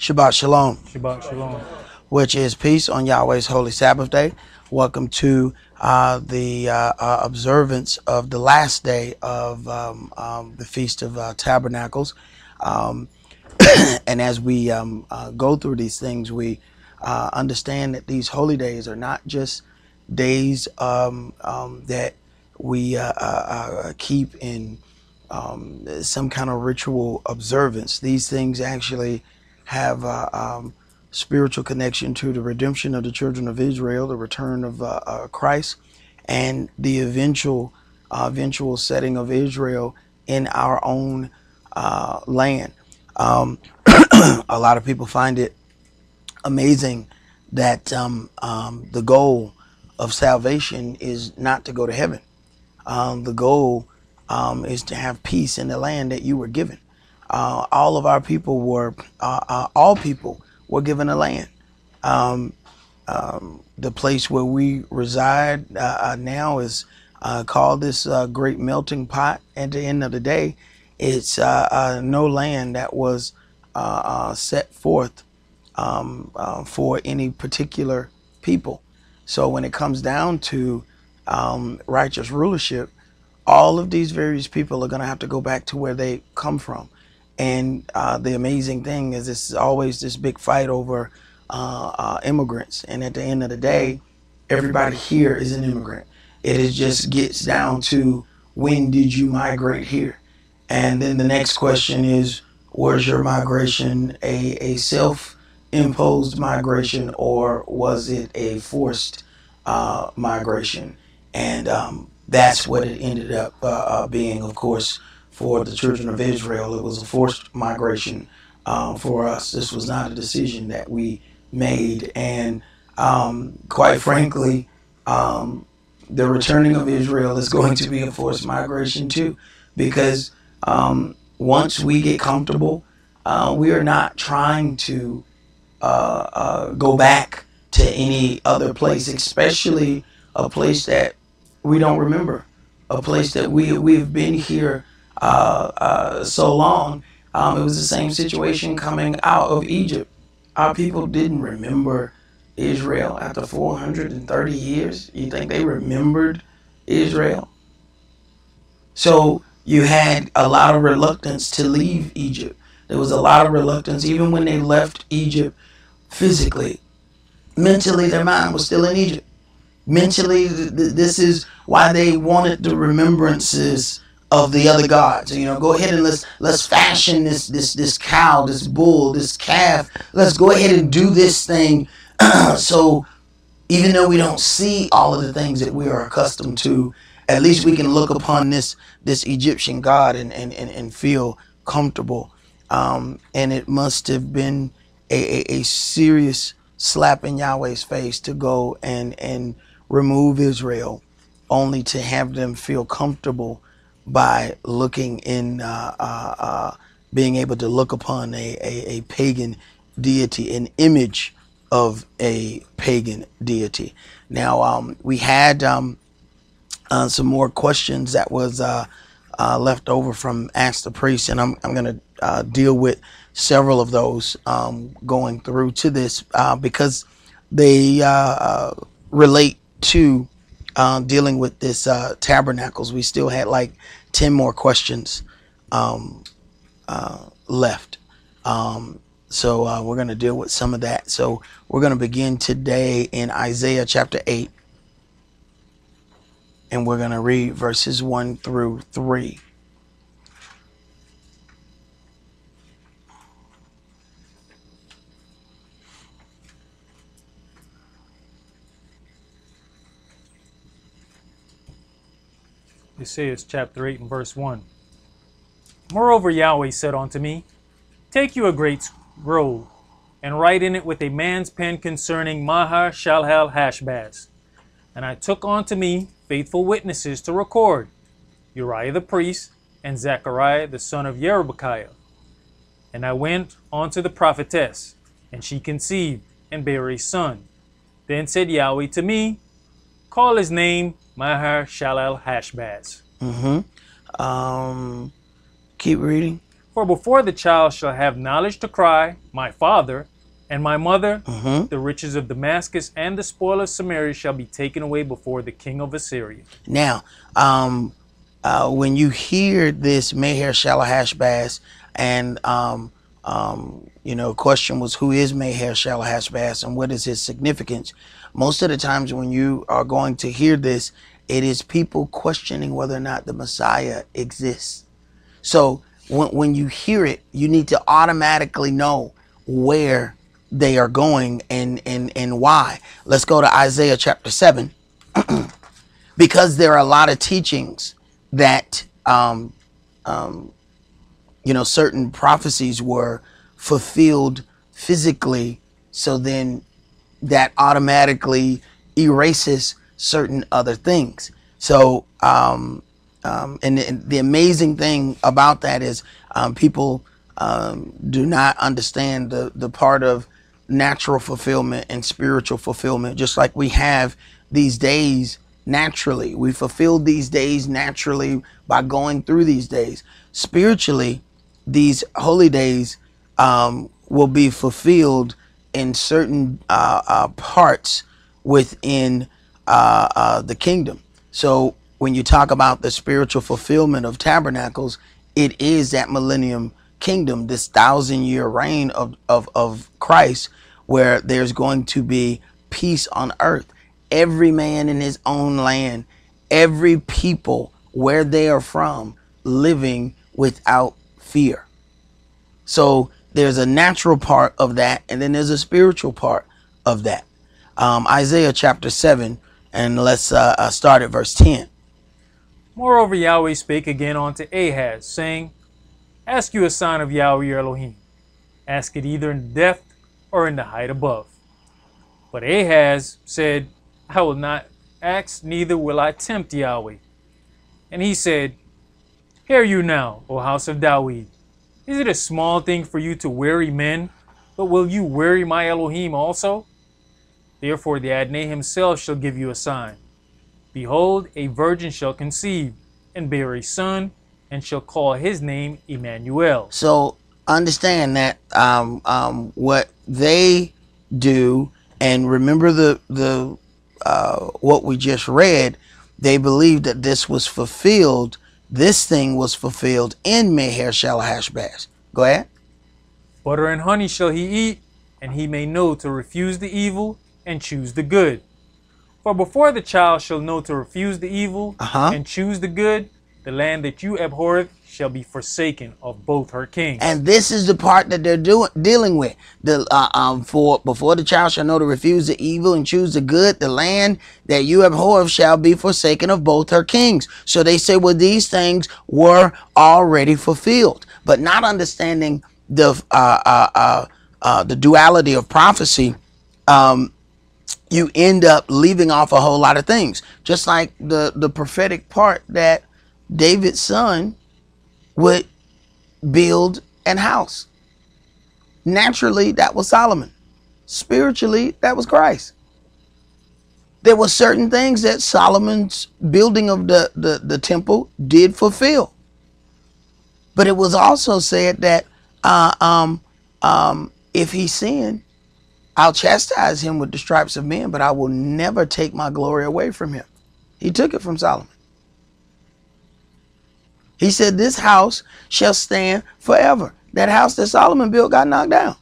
Shabbat Shalom, Shabbat Shalom. which is peace on Yahweh's holy Sabbath day. Welcome to the observance of the last day of the Feast of Tabernacles. And as we go through these things, we understand that these holy days are not just days that we keep in some kind of ritual observance. These things actually have spiritual connection to the redemption of the children of Israel, the return of Christ, and the eventual setting of Israel in our own land. A lot of people find it amazing that the goal of salvation is not to go to heaven. The goal is to have peace in the land that you were given. All of our people were, all people were given a land. The place where we reside now is called this great melting pot. At the end of the day, it's no land that was set forth for any particular people. So when it comes down to righteous rulership, all of these various people are going to have to go back to where they come from. And the amazing thing is it's always this big fight over immigrants. And at the end of the day, everybody here is an immigrant. It is just gets down to, when did you migrate here? And then the next question is, was your migration a self-imposed migration, or was it a forced migration? And that's what it ended up being, of course, for the children of Israel. It was a forced migration for us. This was not a decision that we made. And quite frankly, the returning of Israel is going to be a forced migration too, because once we get comfortable, we are not trying to go back to any other place, especially a place that we don't remember, a place that we've been here so long. It was the same situation coming out of Egypt. Our people didn't remember Israel after 430 years. You think they remembered Israel? So you had a lot of reluctance to leave Egypt. There was a lot of reluctance even when they left Egypt physically. Mentally, their mind was still in Egypt. Mentally, this is why they wanted the remembrances of the other gods. You know, go ahead and let's fashion this cow, this bull, this calf. Let's go ahead and do this thing. So even though we don't see all of the things that we are accustomed to, at least we can look upon this Egyptian god and feel comfortable. And it must have been a serious slap in Yahweh's face to go and remove Israel, only to have them feel comfortable by looking in, being able to look upon a pagan deity, an image of a pagan deity. Now, we had some more questions that was left over from Ask the Priest, and I'm going to deal with several of those going through to this because they relate to dealing with this tabernacles. We still had like 10 more questions left. So we're going to deal with some of that. So we're going to begin today in Isaiah chapter 8. And we're going to read verses 1 through 3. Isaiah chapter 8 and verse 1. Moreover, Yahweh said unto me, Take you a great scroll, and write in it with a man's pen concerning Mahar Shalal Hashbaz. And I took unto me faithful witnesses to record, Uriah the priest, and Zechariah the son of Yerubakiah. And I went unto the prophetess, and she conceived, and bare a son. Then said Yahweh to me, Call his name Mahar Shalal Hashbaz. Keep reading. For before the child shall have knowledge to cry, my father, and my mother, the riches of Damascus and the spoil of Samaria shall be taken away before the king of Assyria. Now, when you hear this Meher Shalahashbaz, and question was, who is Meher Shalahashbaz and what is his significance? Most of the times when you are going to hear this, it is people questioning whether or not the Messiah exists. So when you hear it, you need to automatically know where they are going and why. Let's go to Isaiah chapter 7. Because there are a lot of teachings that certain prophecies were fulfilled physically, so then that automatically erases certain other things. So and the amazing thing about that is people do not understand the part of natural fulfillment and spiritual fulfillment. Just like we have these days naturally, we fulfill these days naturally by going through these days. Spiritually, these holy days will be fulfilled in certain parts within the kingdom. So when you talk about the spiritual fulfillment of tabernacles, it is that millennium kingdom, this 1,000-year reign of Christ, where there's going to be peace on earth. Every man in his own land, every people where they are from, living without fear. So there's a natural part of that, and then there's a spiritual part of that. Isaiah chapter 7, and let's start at verse 10. Moreover, Yahweh spake again unto Ahaz, saying, Ask you a sign of Yahweh your Elohim. Ask it either in the depth or in the height above. But Ahaz said, I will not ask, neither will I tempt Yahweh. And he said, Hear you now, O house of David. Is it a small thing for you to weary men, but will you weary my Elohim also? Therefore the Adonai himself shall give you a sign. Behold, a virgin shall conceive, and bear a son, and shall call his name Emmanuel. So understand that what they do, and remember the what we just read, they believe that this was fulfilled. This thing was fulfilled in Meher Shalahashbaz. Go ahead. Butter and honey shall he eat, and he may know to refuse the evil and choose the good. For before the child shall know to refuse the evil and choose the good, the land that you abhorreth shall be forsaken of both her kings. And this is the part that they're dealing with. For before the child shall know to refuse the evil and choose the good, the land that you abhor shall be forsaken of both her kings. So they say, well, these things were already fulfilled, but not understanding the duality of prophecy. You end up leaving off a whole lot of things, just like the prophetic part that David's son would build an house. Naturally, that was Solomon. Spiritually, that was Christ. There were certain things that Solomon's building of the temple did fulfill. But it was also said that if he sinned, I'll chastise him with the stripes of men, but I will never take my glory away from him. He took it from Solomon. He said, this house shall stand forever. That house that Solomon built got knocked down.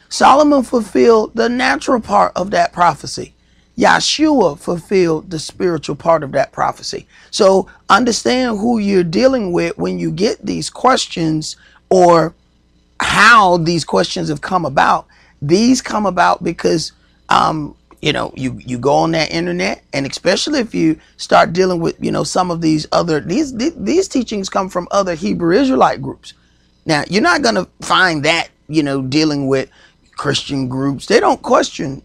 Solomon fulfilled the natural part of that prophecy. Yahshua fulfilled the spiritual part of that prophecy. So understand who you're dealing with when you get these questions, or how these questions have come about. These come about because you go on that internet, and especially if you start dealing with some of these other these teachings come from other Hebrew Israelite groups. Now you're not going to find that dealing with Christian groups. They don't question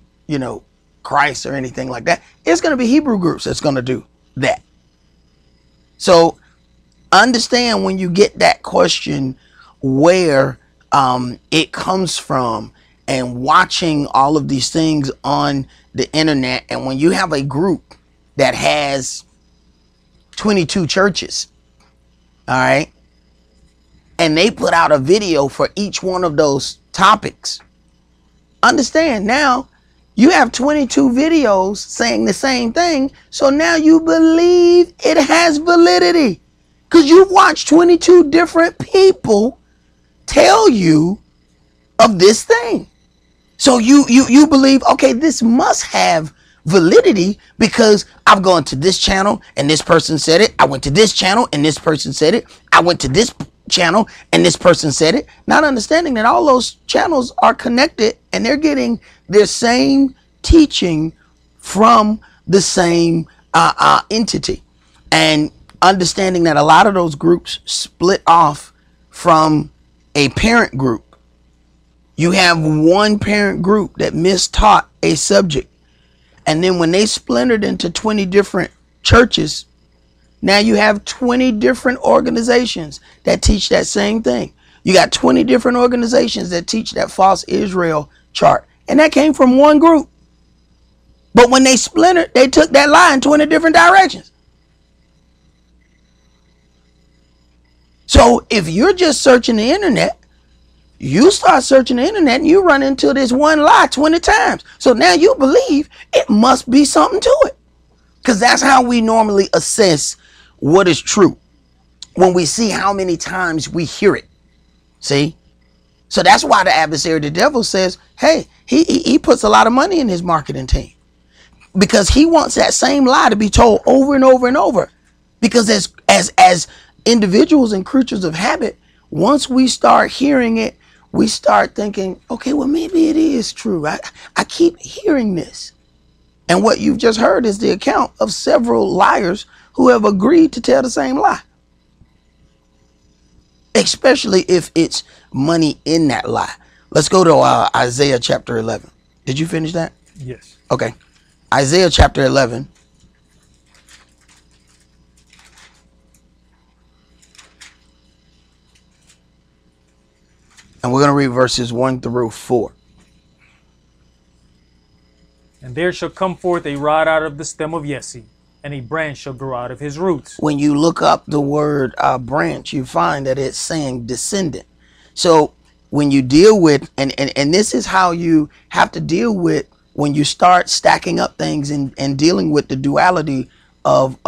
Christ or anything like that. It's going to be Hebrew groups that's going to do that. So understand when you get that question where it comes from, and watching all of these things on the internet. And when you have a group that has 22 churches, all right, and they put out a video for each one of those topics. Understand, now you have 22 videos saying the same thing, so now you believe it has validity because you've watched 22 different people tell you of this thing. So you believe, okay, this must have validity because I've gone to this channel and this person said it. I went to this channel and this person said it. I went to this channel and this person said it. Not understanding that all those channels are connected and they're getting their same teaching from the same entity, and understanding that a lot of those groups split off from a parent group. You have one parent group that mistaught a subject, and then when they splintered into 20 different churches, now you have 20 different organizations that teach that same thing. You got 20 different organizations that teach that false Israel chart, and that came from one group. But when they splintered, they took that lie in 20 different directions. So if you're just searching the internet, you start searching the internet and you run into this one lie 20 times. So now you believe it must be something to it. Because that's how we normally assess what is true, when we see how many times we hear it. See? So that's why the adversary, the devil, says, hey, he puts a lot of money in his marketing team, because he wants that same lie to be told over and over and over. Because as individuals and creatures of habit, once we start hearing it, we start thinking, okay, well, maybe it is true. I keep hearing this. And what you've just heard is the account of several liars who have agreed to tell the same lie. Especially if it's money in that lie. Let's go to Isaiah chapter 11. Did you finish that? Yes. Okay. Isaiah chapter 11. And we're going to read verses 1 through 4. And there shall come forth a rod out of the stem of Jesse, and a branch shall grow out of his roots. When you look up the word branch, you find that it's saying descendant. So when you deal with, and this is how you have to deal with when you start stacking up things and dealing with the duality of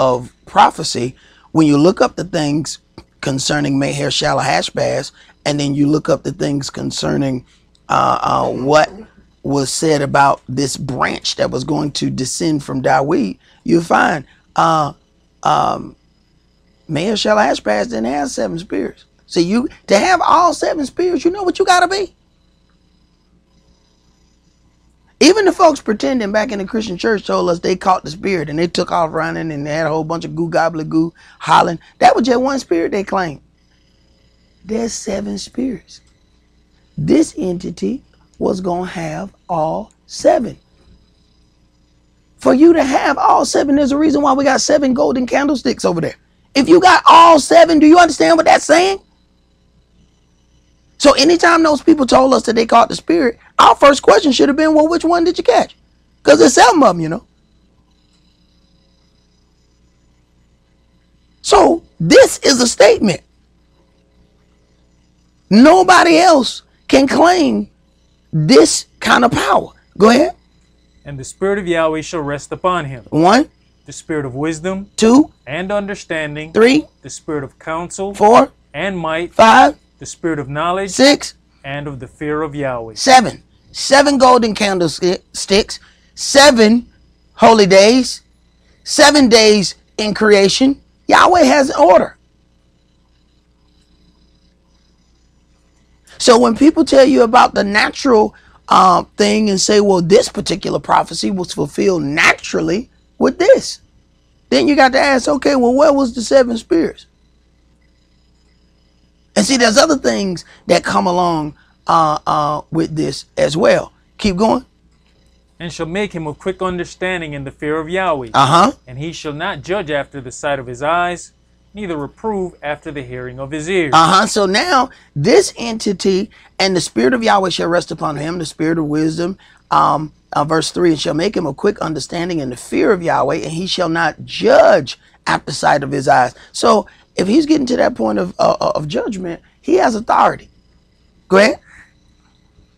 prophecy. When you look up the things concerning Meher Shalahashbaz, and then you look up the things concerning what was said about this branch that was going to descend from Dawid, you find Meher Shalahashbaz didn't have 7 spears. So you, to have all 7 spears, you know what you got to be. Even the folks pretending back in the Christian church told us they caught the spirit and they took off running and they had a whole bunch of goo gobbly goo hollering. That was just one spirit they claimed. There's 7 spirits. This entity was going to have all 7. For you to have all 7, there's a reason why we got 7 golden candlesticks over there. If you got all 7, do you understand what that's saying? So anytime those people told us that they caught the spirit, our first question should have been, well, which one did you catch? Because there's 7 of them, you know. So this is a statement. Nobody else can claim this kind of power. Go ahead. And the spirit of Yahweh shall rest upon him. 1. The spirit of wisdom. 2. And understanding. 3. The spirit of counsel. 4. And might. 5. The spirit of knowledge. 6. And of the fear of Yahweh. 7. 7 golden candlesticks. 7 holy days. 7 days in creation. Yahweh has an order. So when people tell you about the natural thing and say, well, this particular prophecy was fulfilled naturally with this, then you got to ask, okay, well, where was the 7 spirits? And see, there's other things that come along with this as well. Keep going. And shall make him of quick understanding in the fear of Yahweh. And he shall not judge after the sight of his eyes, neither reprove after the hearing of his ears. So now this entity and the spirit of Yahweh shall rest upon him, the spirit of wisdom. Verse 3, and shall make him of quick understanding in the fear of Yahweh, and he shall not judge after sight of his eyes. So if he's getting to that point of judgment, He has authority. Go ahead.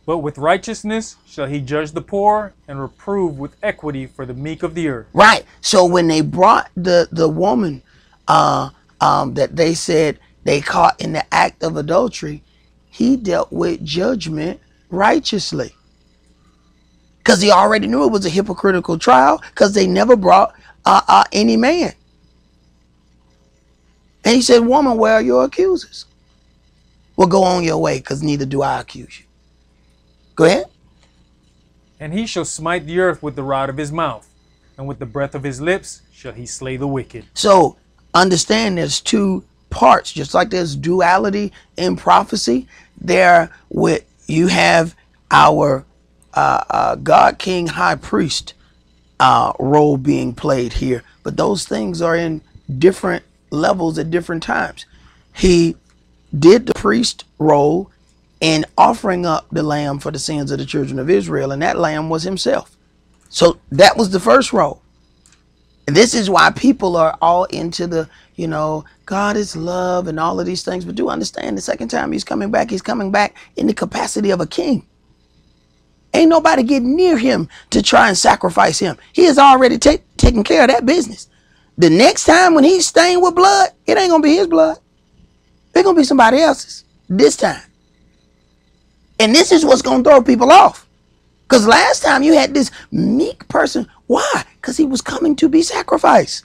But with righteousness shall he judge the poor and reprove with equity for the meek of the earth. Right. So when they brought the woman that they said they caught in the act of adultery, he dealt with judgment righteously. Because he already knew it was a hypocritical trial, because they never brought any man. And he said, woman, where are your accusers? Well, go on your way, because neither do I accuse you. Go ahead. And he shall smite the earth with the rod of his mouth, and with the breath of his lips shall he slay the wicked. So understand there's two parts, just like there's duality in prophecy. There, with you have our God, King, High Priest role being played here, but those things are in different levels at different times. He did the priest role in offering up the lamb for the sins of the children of Israel, and that lamb was himself. So that was the first role. And this is why people are all into the, God is love and all of these things. But do understand, the second time he's coming back in the capacity of a king. Ain't nobody getting near him to try and sacrifice him. He has already taken care of that business. The next time when he's stained with blood, it ain't going to be his blood. It's going to be somebody else's this time. And this is what's going to throw people off. Because last time you had this meek person. Why? Because he was coming to be sacrificed.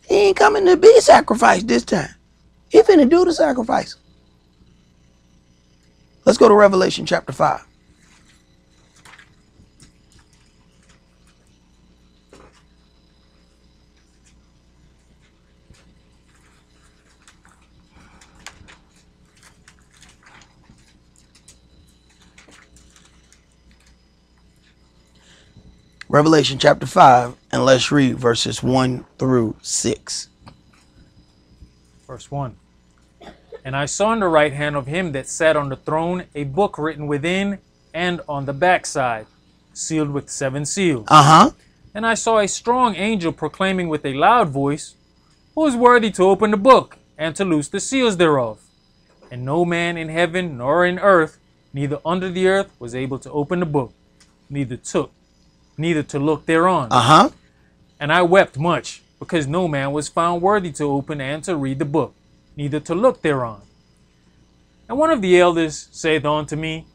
He ain't coming to be sacrificed this time. He finna do the sacrifice. Let's go to Revelation chapter 5. Revelation chapter 5, and let's read verses 1 through 6. Verse 1. And I saw in the right hand of him that sat on the throne a book written within and on the backside, sealed with 7 seals. And I saw a strong angel proclaiming with a loud voice, Who is worthy to open the book and to loose the seals thereof? And no man in heaven nor in earth, neither under the earth, was able to open the book, neither to look thereon. And I wept much, because no man was found worthy to open and to read the book, neither to look thereon. And one of the elders saith unto me,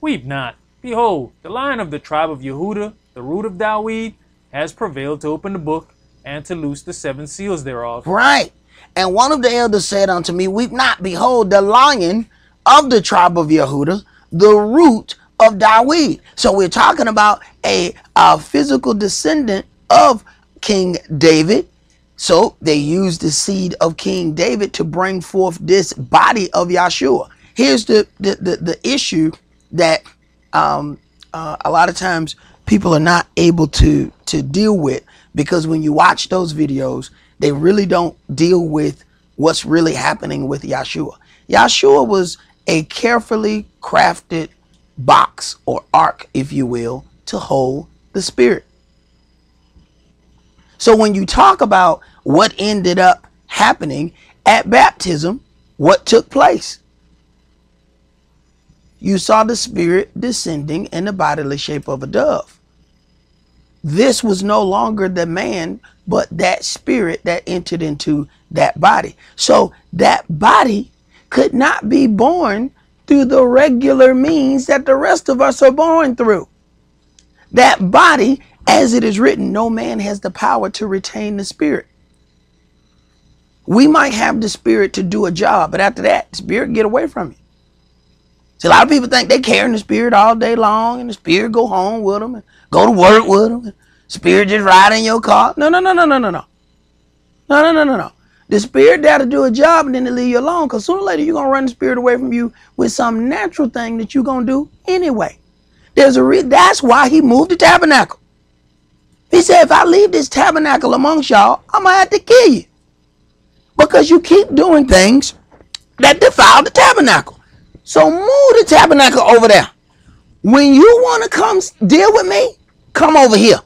Weep not. Behold, the Lion of the tribe of Yehudah, the root of David, has prevailed to open the book and to loose the 7 seals thereof. Right. And one of the elders said unto me, Weep not. Behold, the Lion of the tribe of Yehudah, the root of David. So we're talking about a physical descendant of King David. So they used the seed of King David to bring forth this body of Yahshua. Here's the issue that a lot of times people are not able to deal with, because when you watch those videos, they really don't deal with what's really happening with Yahshua. Yahshua was a carefully crafted box or ark, if you will, to hold the Spirit. So when you talk about what ended up happening at baptism, what took place? You saw the Spirit descending in the bodily shape of a dove. This was no longer the man, but that spirit that entered into that body. So that body could not be born through the regular means that the rest of us are born through. That body, as it is written, no man has the power to retain the Spirit. We might have the Spirit to do a job, but after that, the Spirit get away from you. See, a lot of people think they carrying the Spirit all day long, and the Spirit go home with them and go to work with them. And Spirit just ride in your car. No. The Spirit there to do a job, and then to leave you alone, because sooner or later you're going to run the Spirit away from you with some natural thing that you're going to do anyway. That's why he moved the tabernacle. He said, if I leave this tabernacle amongst y'all, I'm going to have to kill you, because you keep doing things that defile the tabernacle. So move the tabernacle over there. When you want to come deal with me, come over here.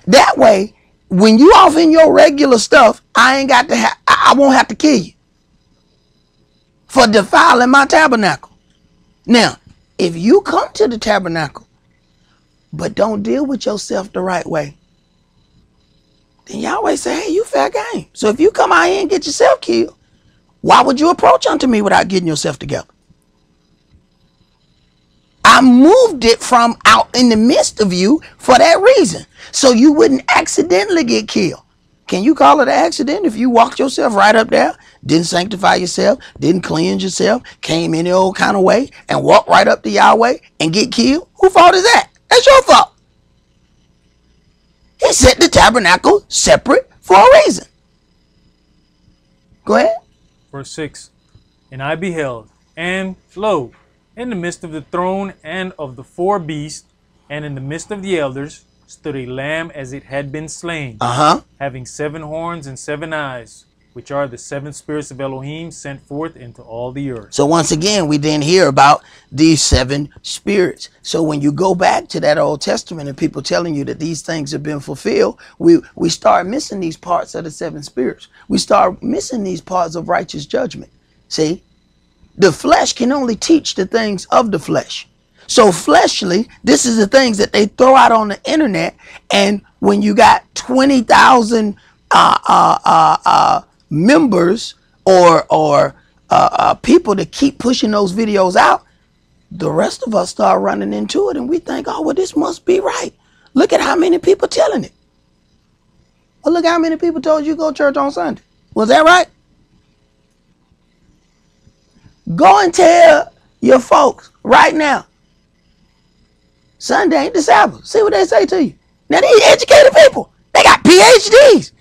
That way, when you off in your regular stuff, I won't have to kill you. for defiling my tabernacle. Now, if you come to the tabernacle, but don't deal with yourself the right way, then Yahweh say, hey, you fair game. So if you come out here and get yourself killed, why would you approach unto me without getting yourself together? I moved it from out in the midst of you for that reason, so you wouldn't accidentally get killed. Can you call it an accident if you walked yourself right up there, didn't sanctify yourself, didn't cleanse yourself, came any old kind of way and walked right up to Yahweh and get killed? Whose fault is that? That's your fault. He set the tabernacle separate for a reason. Go ahead. Verse 6. And I beheld, and lo, in the midst of the throne and of the four beasts, and in the midst of the elders, stood a lamb as it had been slain, having 7 horns and 7 eyes, which are the 7 spirits of Elohim sent forth into all the earth. So once again, we then hear about these 7 spirits. So when you go back to that Old Testament and people telling you that these things have been fulfilled, we start missing these parts of the 7 spirits. We start missing these parts of righteous judgment. See, the flesh can only teach the things of the flesh. So fleshly, this is the things that they throw out on the internet. And when you got 20,000 members or people to keep pushing those videos out, the rest of us start running into it and we think, oh, well, this must be right. Look at how many people telling it. Well, look how many people told you go to church on Sunday. Was that right? Go and tell your folks right now, Sunday ain't the Sabbath. See what they say to you. Now, these educated people, they got PhDs.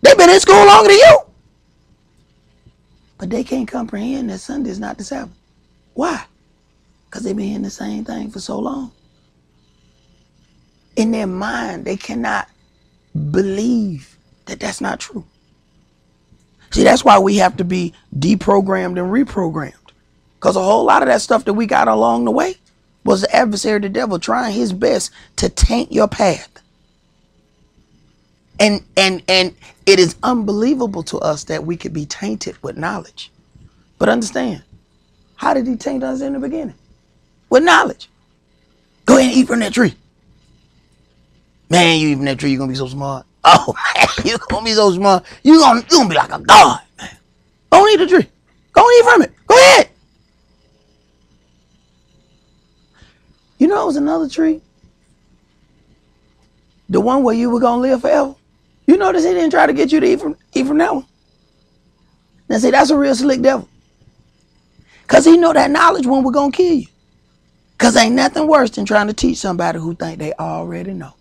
They've been in school longer than you. But they can't comprehend that Sunday is not the Sabbath. Why? Because they've been hearing the same thing for so long. In their mind, they cannot believe that that's not true. See, that's why we have to be deprogrammed and reprogrammed. Because a whole lot of that stuff that we got along the way was the adversary, the devil, trying his best to taint your path. And it is unbelievable to us that we could be tainted with knowledge. But understand, how did he taint us in the beginning? With knowledge. Go ahead and eat from that tree. Man, you eat from that tree, you're going to be so smart. Oh, man, you're going to be so smart. You're going to be like a god, man. Go and eat the tree. Go and eat from it. Go ahead. You know, it was another tree. The one where you were going to live forever. You notice he didn't try to get you to eat from that one. Now, see, that's a real slick devil. Because he know that knowledge one we're going to kill you. Because ain't nothing worse than trying to teach somebody who think they already know.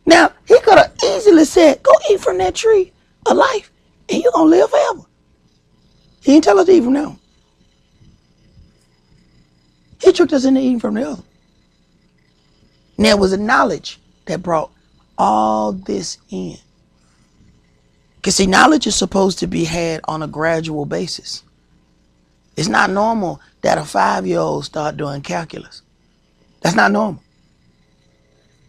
Now, he could have easily said, go eat from that tree of life, and you're going to live forever. He didn't tell us to eat from that one. He tricked us into eating from the other. And there was a knowledge that brought all this in. Because see, knowledge is supposed to be had on a gradual basis. It's not normal that a 5-year-old start doing calculus. That's not normal.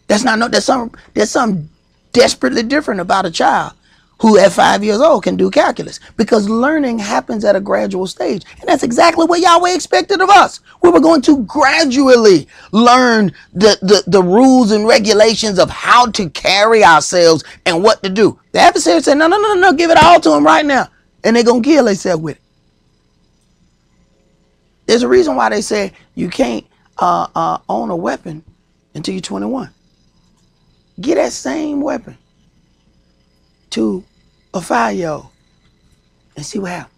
That's not there's something desperately different about a child who at 5 years old can do calculus, because learning happens at a gradual stage. And that's exactly what Yahweh expected of us. We were going to gradually learn the rules and regulations of how to carry ourselves and what to do. The adversary said, no, give it all to them right now. And they're going to kill themselves with it. There's a reason why they say you can't own a weapon until you're 21. Get that same weapon to a 5-year-old and see what happens.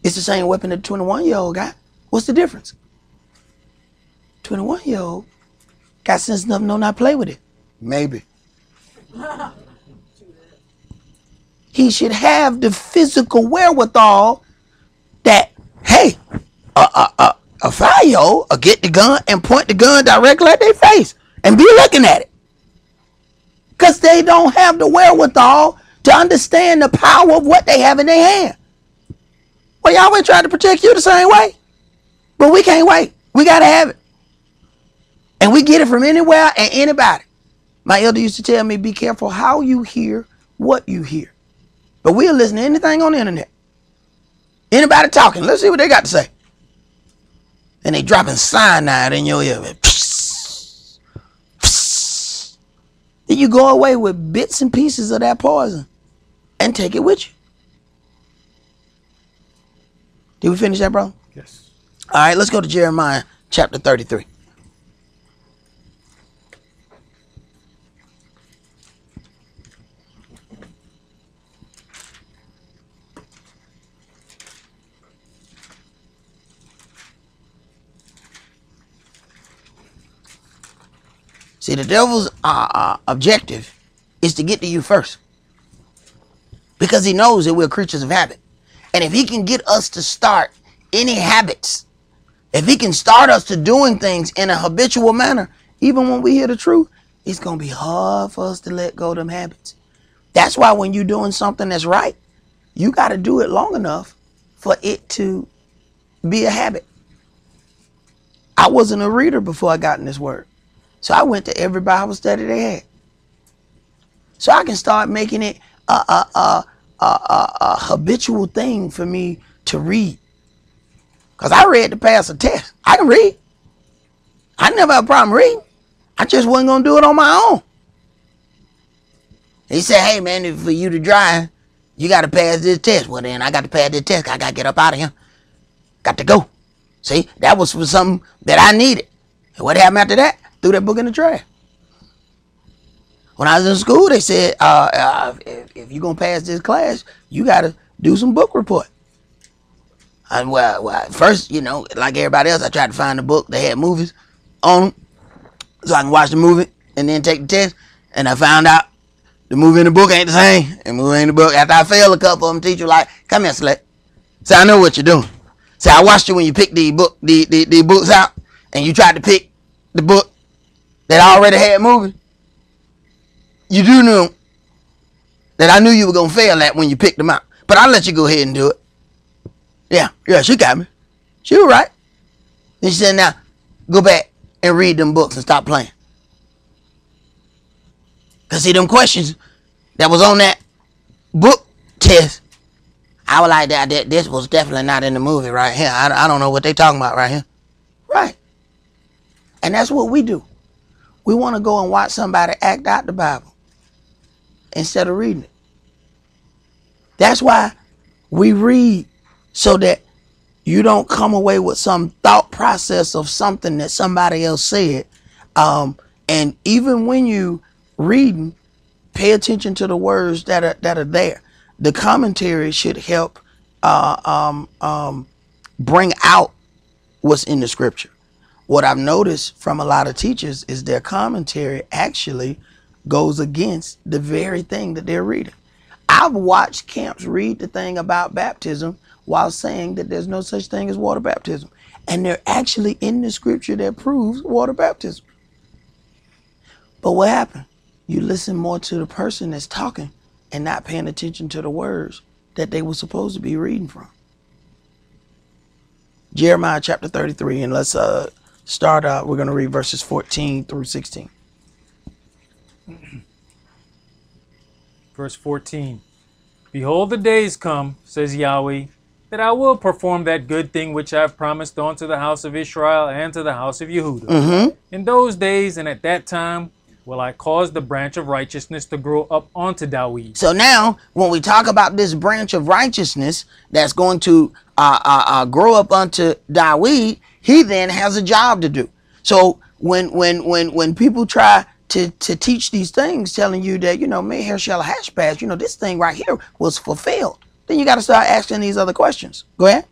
It's the same weapon that the 21-year-old got. What's the difference? 21-year-old got sense enough to know not play with it. Maybe. He should have the physical wherewithal that, hey, a 5-year-old will get the gun and point the gun directly at their face and be looking at it. Because they don't have the wherewithal to understand the power of what they have in their hand. Well, Yahweh tried to protect you the same way. But we can't wait. We got to have it. And we get it from anywhere and anybody. My elder used to tell me, be careful how you hear what you hear. But we'll listen to anything on the internet. Anybody talking? Let's see what they got to say. And they dropping cyanide in your ear. Psst, psst. Then you go away with bits and pieces of that poison and take it with you. Did we finish that, bro? Yes. All right, let's go to Jeremiah chapter 33. See, the devil's objective is to get to you first, because he knows that we're creatures of habit. And if he can get us to start any habits, if he can start us to doing things in a habitual manner, even when we hear the truth, it's going to be hard for us to let go of them habits. That's why when you're doing something that's right, you got to do it long enough for it to be a habit. I wasn't a reader before I got in this word. So I went to every Bible study they had. So I can start making it a habitual thing for me to read. Because I read to pass a test. I can read. I never had a problem reading. I just wasn't going to do it on my own. He said, hey, man, for you to drive, you got to pass this test. Well, then I got to pass this test. I got to get up out of here. Got to go. See, that was for something that I needed. And what happened after that? Threw that book in the trash. When I was in school, they said, if you're going to pass this class, you got to do some book report. And well, first, you know, like everybody else, I tried to find a book that had movies on them so I can watch the movie and then take the test. And I found out the movie and the book ain't the same. The movie and the book, after I failed a couple of them, teacher like, come here, Slate. So I know what you're doing. So I watched you when you picked the books out and you tried to pick the book that already had movie. You do know that I knew you were going to fail that when you picked them out. But I'll let you go ahead and do it. Yeah, she got me. She was right. Then she said, now, go back and read them books and stop playing. Because see, them questions that was on that book test, I was like, this was definitely not in the movie right here. I don't know what they talking about right here. Right. And that's what we do. We want to go and watch somebody act out the Bible instead of reading it. That's why we read, so that you don't come away with some thought process of something that somebody else said. And even when you reading, pay attention to the words that are there. The commentary should help bring out what's in the scripture. What I've noticed from a lot of teachers is their commentary actually goes against the very thing that they're reading. I've watched camps read the thing about baptism while saying that there's no such thing as water baptism. And they're actually in the scripture that proves water baptism. But what happened? You listen more to the person that's talking and not paying attention to the words that they were supposed to be reading from. Jeremiah chapter 33, and let's start out. We're going to read verses 14 through 16. Verse 14. Behold, the days come, says Yahweh, that I will perform that good thing which I have promised unto the house of Israel and to the house of Yehudah. In those days and at that time will I cause the branch of righteousness to grow up onto Dawid. So now, when we talk about this branch of righteousness that's going to grow up onto Dawid, he then has a job to do. So when people try to teach these things, telling you that, you know, Meher-Shalal-Hashbaz, you know, this thing right here was fulfilled, then you got to start asking these other questions. Go ahead.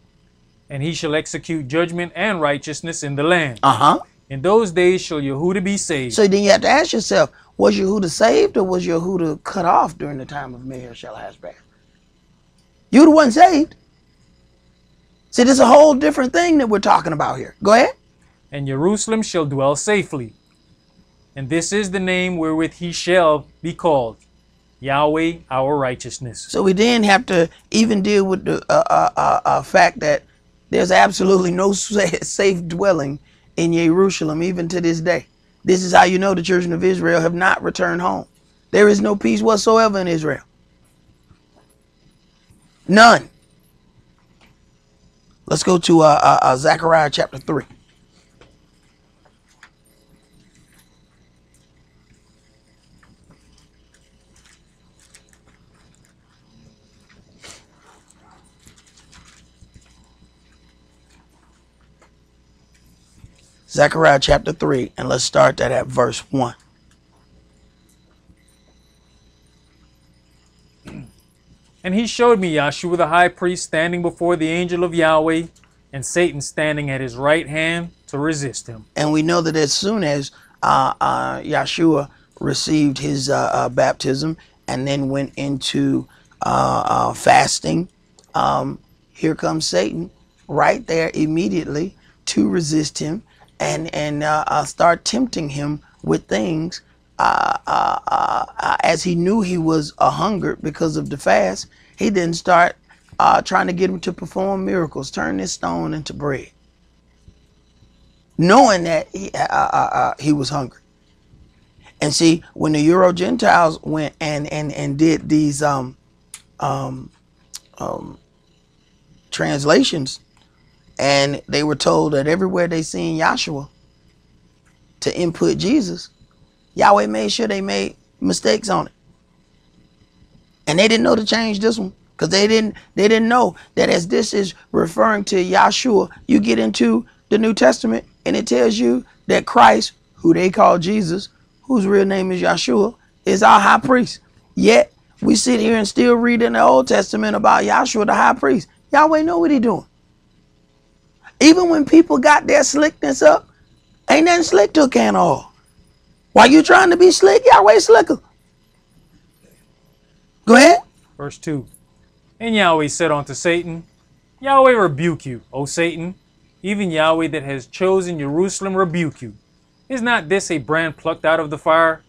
And he shall execute judgment and righteousness in the land. In those days shall Yehudah be saved. So then you have to ask yourself, was Yehudah saved or was Yehudah cut off during the time of Meher-Shalal-Hashbaz? Yehudah wasn't saved. See, this is a whole different thing that we're talking about here. Go ahead. And Jerusalem shall dwell safely. And this is the name wherewith he shall be called, Yahweh our righteousness. So we then have to even deal with the fact that there's absolutely no safe dwelling in Jerusalem even to this day. This is how you know the children of Israel have not returned home. There is no peace whatsoever in Israel. None. Let's go to Zechariah chapter 3. Zechariah chapter 3, and let's start that at verse 1. And he showed me Yahshua the high priest standing before the angel of Yahweh, and Satan standing at his right hand to resist him. And we know that as soon as Yahshua received his baptism and then went into fasting, here comes Satan right there immediately to resist him and start tempting him with things as he knew he was hungered because of the fast. He then start trying to get him to perform miracles, turn this stone into bread, knowing that he was hungry. And see, when the Euro Gentiles went and did these translations, and they were told that everywhere they seen Yahshua to input Jesus, Yahweh made sure they made mistakes on it. And they didn't know to change this one, because they didn't know that as this is referring to Yahshua, you get into the New Testament and it tells you that Christ, who they call Jesus, whose real name is Yahshua, is our high priest. Yet we sit here and still read in the Old Testament about Yahshua the high priest. Yahweh know what he doing. Even when people got their slickness up, ain't nothing slick to a can of oil. While you trying to be slick, Yahweh slicker. Go ahead. Verse 2. And Yahweh said unto Satan, Yahweh rebuke you, O Satan. Even Yahweh that has chosen Jerusalem rebuke you. Is not this a brand plucked out of the fire?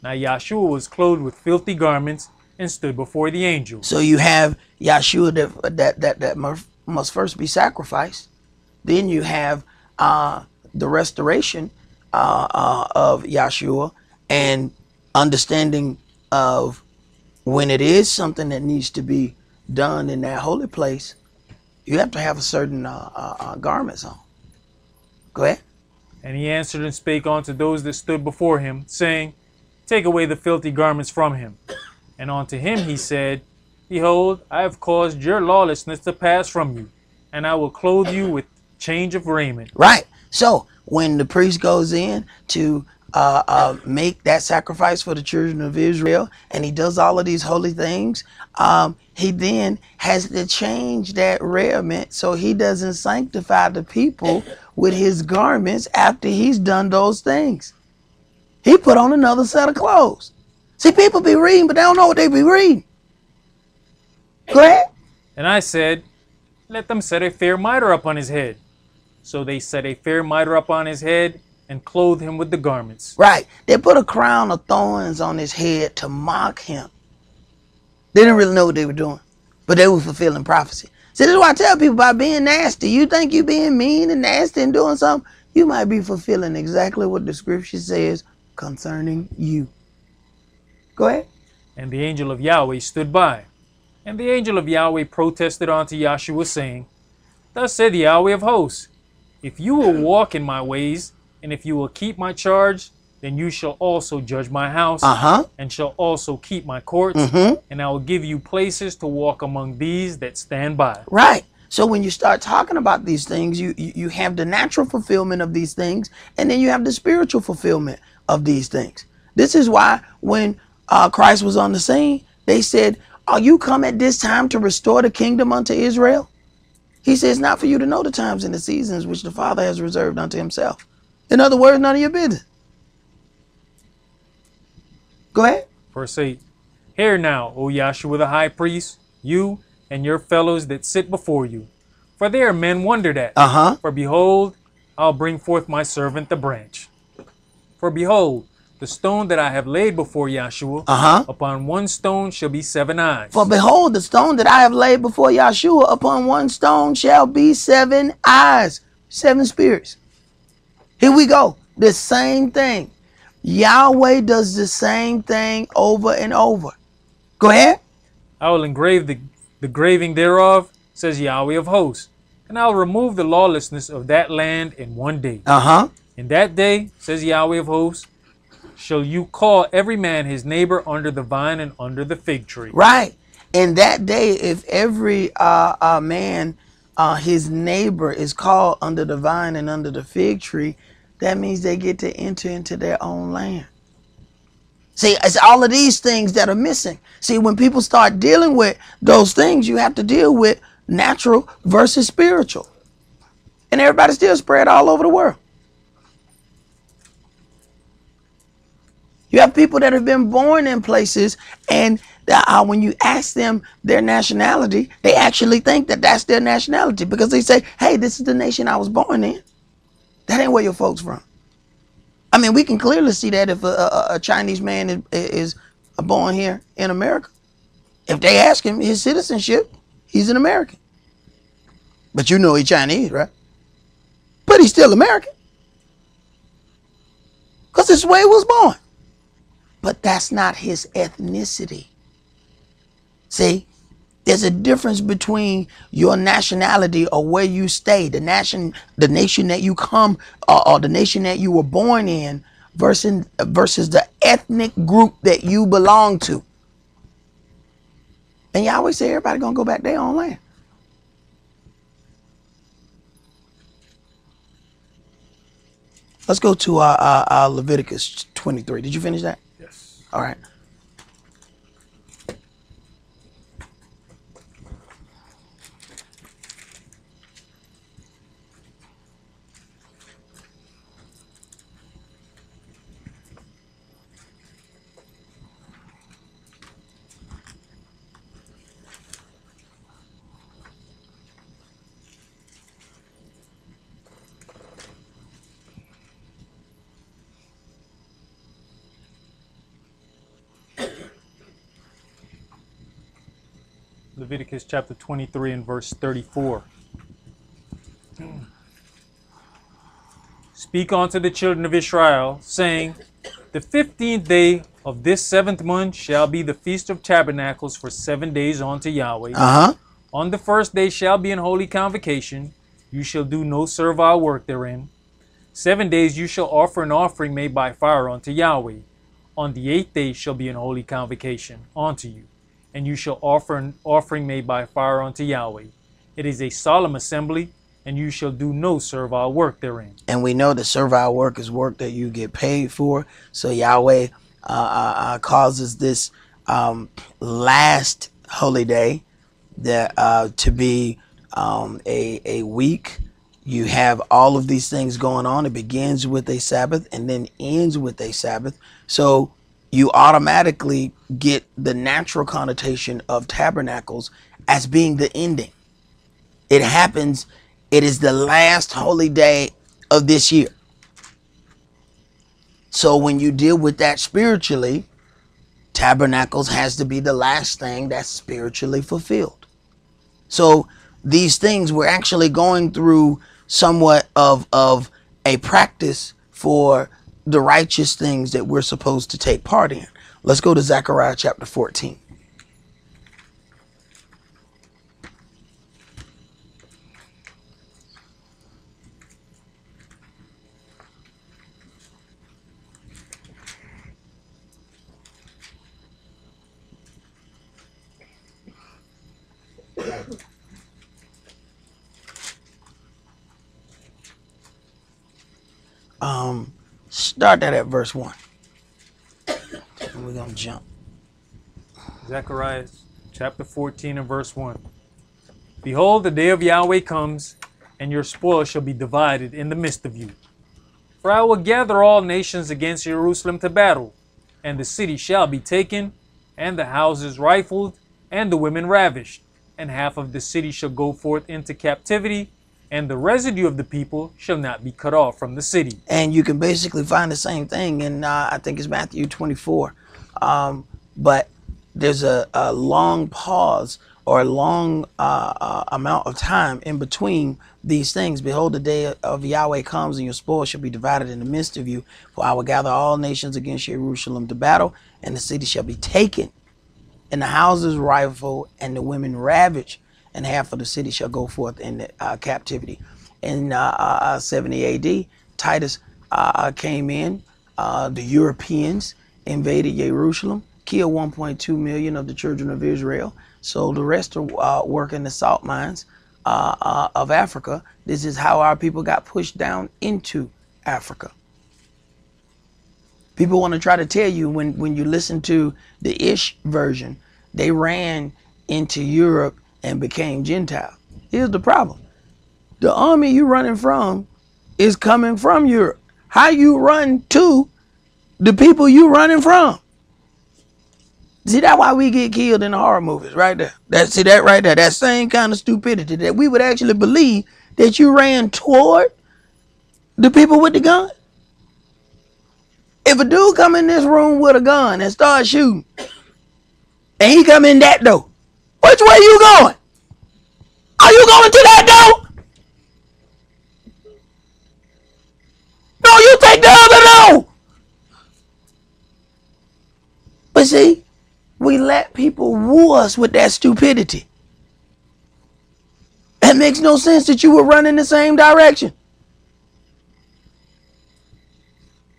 Now Yahshua was clothed with filthy garments and stood before the angel. So you have Yahshua that must first be sacrificed. Then you have the restoration of Yahshua and understanding of when it is something that needs to be done in that holy place, you have to have a certain garments on. Go ahead. And he answered and spake unto those that stood before him, saying, Take away the filthy garments from him. And unto him he said, Behold, I have caused your lawlessness to pass from you, and I will clothe you with change of raiment. Right. So when the priest goes in to make that sacrifice for the children of Israel, and he does all of these holy things, he then has to change that raiment so he doesn't sanctify the people with his garments after he's done those things. He put on another set of clothes. See, people be reading, but they don't know what they be reading. Go ahead. And I said, Let them set a fair mitre upon his head. So they set a fair mitre upon his head and clothed him with the garments. Right. They put a crown of thorns on his head to mock him. They didn't really know what they were doing, but they were fulfilling prophecy. See, this is why I tell people about being nasty. You think you being mean and nasty and doing something, you might be fulfilling exactly what the scripture says concerning you. Go ahead. And the angel of Yahweh stood by. And the angel of Yahweh protested unto Yahshua, saying, Thus said Yahweh of hosts, If you will walk in my ways, and if you will keep my charge, then you shall also judge my house, and shall also keep my courts, and I will give you places to walk among these that stand by. Right. So when you start talking about these things, you have the natural fulfillment of these things, and then you have the spiritual fulfillment of these things. This is why when Christ was on the scene, they said, Are you come at this time to restore the kingdom unto Israel? He says, Not for you to know the times and the seasons which the Father has reserved unto himself. In other words, none of your business. Go ahead. Verse 8. Hear now, O Yahshua the high priest, you and your fellows that sit before you. For they are men wondered at. For behold, I'll bring forth my servant the branch. For behold, the stone that I have laid before Yahshua, upon one stone shall be 7 eyes. For behold, the stone that I have laid before Yahshua, upon one stone shall be 7 eyes, 7 spirits. Here we go. The same thing. Yahweh does the same thing over and over. Go ahead. I will engrave the graving thereof, says Yahweh of hosts, And I'll remove the lawlessness of that land in one day. Uh-huh. In that day, says Yahweh of hosts, shall you call every man his neighbor under the vine and under the fig tree. Right. In that day, if every man, his neighbor is called under the vine and under the fig tree, that means they get to enter into their own land. See, it's all of these things that are missing. See, when people start dealing with those things, you have to deal with natural versus spiritual. And everybody's still spread all over the world. You have people that have been born in places, and when you ask them their nationality, they actually think that that's their nationality because they say, hey, this is the nation I was born in. That ain't where your folks from. I mean, we can clearly see that if a Chinese man is born here in America. If they ask him his citizenship, he's an American. But you know he's Chinese, right? But he's still American. Because it's the way he was born. But that's not his ethnicity. See, there's a difference between your nationality or where you stay, the nation that you come, or the nation that you were born in, versus the ethnic group that you belong to. And you always say everybody gonna go back their own land. Let's go to Leviticus 23. Did you finish that? Yes. All right. Leviticus chapter 23 and verse 34. Speak unto the children of Israel, saying, the 15th day of this 7th month shall be the Feast of Tabernacles for 7 days unto Yahweh. On the first day shall be an holy convocation. You shall do no servile work therein. 7 days you shall offer an offering made by fire unto Yahweh. On the 8th day shall be an holy convocation unto you, and you shall offer an offering made by fire unto Yahweh. It is a solemn assembly, and you shall do no servile work therein. And we know that servile work is work that you get paid for. So Yahweh causes this last holy day that to be a week. You have all of these things going on. It begins with a Sabbath and then ends with a Sabbath. So you automatically get the natural connotation of tabernacles as being the ending. It happens. It is the last holy day of this year. So when you deal with that spiritually, tabernacles has to be the last thing that's spiritually fulfilled. So these things we're actually going through somewhat of a practice for the righteous things that we're supposed to take part in. Let's go to Zechariah chapter 14. Start that at verse 1. And we're going to jump. Zechariah chapter 14 and verse 1. Behold, the day of Yahweh comes, and your spoil shall be divided in the midst of you. For I will gather all nations against Jerusalem to battle, and the city shall be taken, and the houses rifled, and the women ravished, and half of the city shall go forth into captivity, and the residue of the people shall not be cut off from the city. And you can basically find the same thing in, I think it's Matthew 24. But there's a long pause or a long amount of time in between these things. Behold, the day of Yahweh comes, and your spoil shall be divided in the midst of you. For I will gather all nations against Jerusalem to battle, and the city shall be taken, and the houses rifled, and the women ravaged, and half of the city shall go forth in captivity. In 70 AD, Titus came in. The Europeans invaded Jerusalem, killed 1.2 million of the children of Israel. So the rest are working the salt mines of Africa. This is how our people got pushed down into Africa. People want to try to tell you when you listen to the Ish version, they ran into Europe and became Gentile. Here's the problem. The army you running from is coming from Europe. How you run to the people you running from? See, that's why we get killed in the horror movies right there. See that right there, that same kind of stupidity that we would actually believe that you ran toward the people with the gun. If a dude come in this room with a gun and start shooting, and he come in that door, which way you going? Are you going to that door? No, you take the other door. But see, we let people woo us with that stupidity. It makes no sense that you would run in the same direction.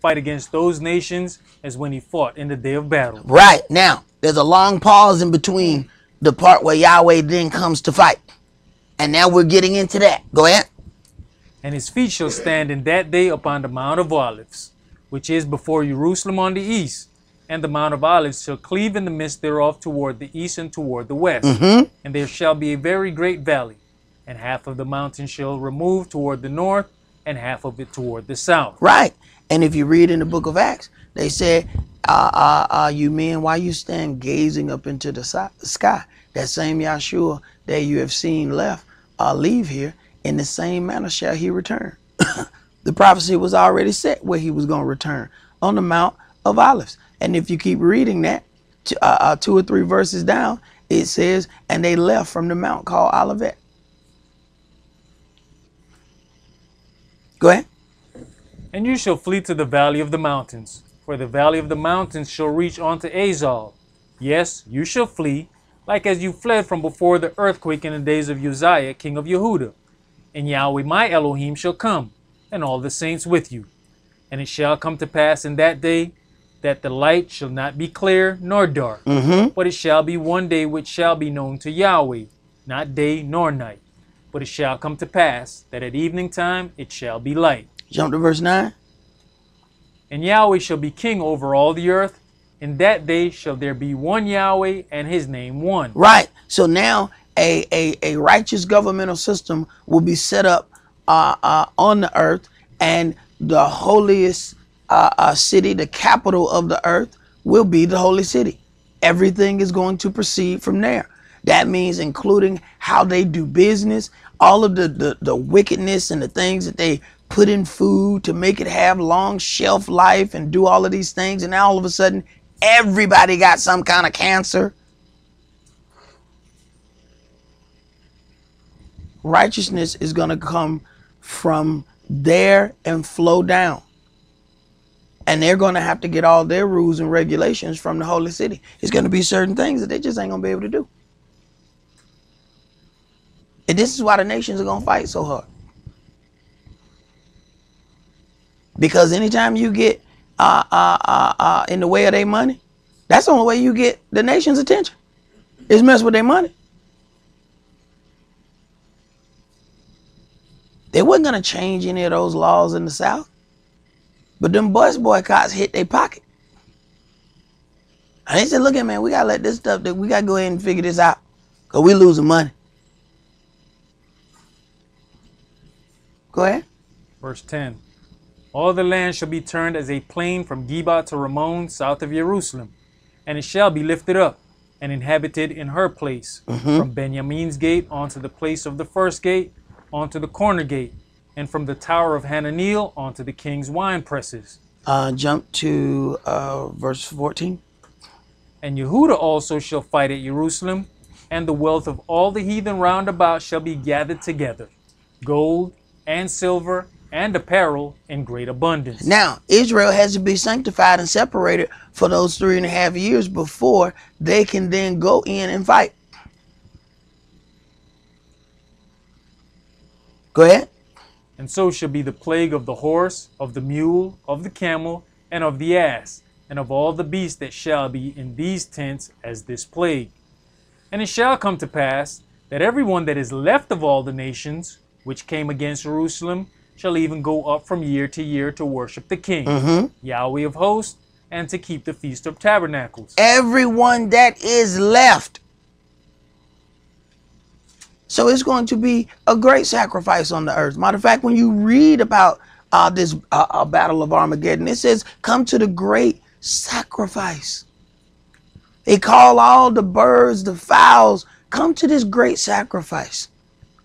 Fight against those nations as when he fought in the day of battle. Right. Now, there's a long pause in between the part where Yahweh then comes to fight. And now we're getting into that. Go ahead. And his feet shall stand in that day upon the Mount of Olives, which is before Jerusalem on the east. And the Mount of Olives shall cleave in the midst thereof toward the east and toward the west. And there shall be a very great valley. And half of the mountain shall remove toward the north, and half of it toward the south. Right. And if you read in the book of Acts, they said, you men, why you stand gazing up into the sky? That same Yahshua that you have seen leave here, in the same manner shall he return. The prophecy was already set where he was going to return, on the Mount of Olives. And if you keep reading that, 2 or 3 verses down, it says, and they left from the mount called Olivet. Go ahead. And you shall flee to the valley of the mountains, for the valley of the mountains shall reach unto Azal. Yes, you shall flee, like as you fled from before the earthquake in the days of Uzziah, king of Yehudah. And Yahweh my Elohim shall come, and all the saints with you. And it shall come to pass in that day, that the light shall not be clear nor dark, but it shall be one day which shall be known to Yahweh, not day nor night. But it shall come to pass that at evening time it shall be light. Jump to verse 9. And Yahweh shall be king over all the earth. In that day shall there be one Yahweh, and his name one. Right. So now a righteous governmental system will be set up on the earth, and the holiest city, the capital of the earth, will be the holy city. Everything is going to proceed from there. That means including how they do business, all of the wickedness and the things that they put in food to make it have long shelf life and do all of these things. And now all of a sudden, everybody got some kind of cancer. Righteousness is going to come from there and flow down. And they're going to have to get all their rules and regulations from the holy city. It's going to be certain things that they just ain't going to be able to do. And this is why the nations are going to fight so hard. Because anytime you get in the way of their money, that's the only way you get the nation's attention, is mess with their money. They wasn't going to change any of those laws in the South. But them bus boycotts hit their pocket. And they said, look at man, we got to let this stuff, we got to go ahead and figure this out. Because we losing money. Go ahead. Verse 10. All the land shall be turned as a plain from Geba to Ramon, south of Jerusalem. And it shall be lifted up and inhabited in her place, from Benjamin's gate onto the place of the first gate, onto the corner gate, and from the tower of Hananeel onto the king's wine presses. Jump to verse 14. And Yehudah also shall fight at Jerusalem, and the wealth of all the heathen round about shall be gathered together, gold and silver and apparel in great abundance. Now, Israel has to be sanctified and separated for those 3.5 years before they can then go in and fight. Go ahead. And so shall be the plague of the horse, of the mule, of the camel, and of the ass, and of all the beasts that shall be in these tents as this plague. And it shall come to pass that every one that is left of all the nations which came against Jerusalem shall even go up from year to year to worship the King, Yahweh of hosts, and to keep the Feast of Tabernacles. Everyone that is left. So it's going to be a great sacrifice on the earth. Matter of fact, when you read about this battle of Armageddon, it says, come to the great sacrifice. They call all the birds, the fowls, come to this great sacrifice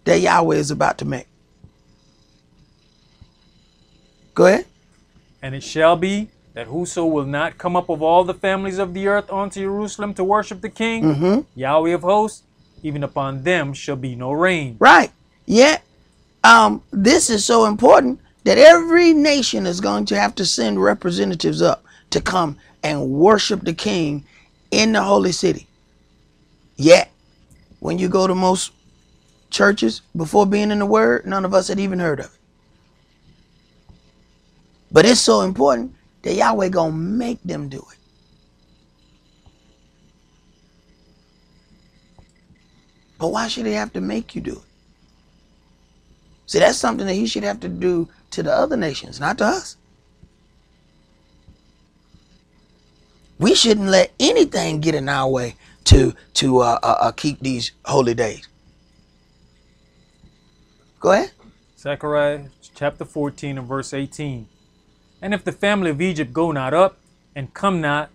that Yahweh is about to make. Go ahead. And it shall be that whoso will not come up of all the families of the earth unto Jerusalem to worship the King, Yahweh of hosts, even upon them shall be no rain. Right. Yet, this is so important that every nation is going to have to send representatives up to come and worship the King in the holy city. Yet, when you go to most churches, before being in the Word, none of us had even heard of it. But it's so important that Yahweh gonna make them do it. But why should he have to make you do it? See, that's something that he should have to do to the other nations, not to us. We shouldn't let anything get in our way to keep these holy days. Go ahead. Zechariah chapter 14 and verse 18. And if the family of Egypt go not up, and come not,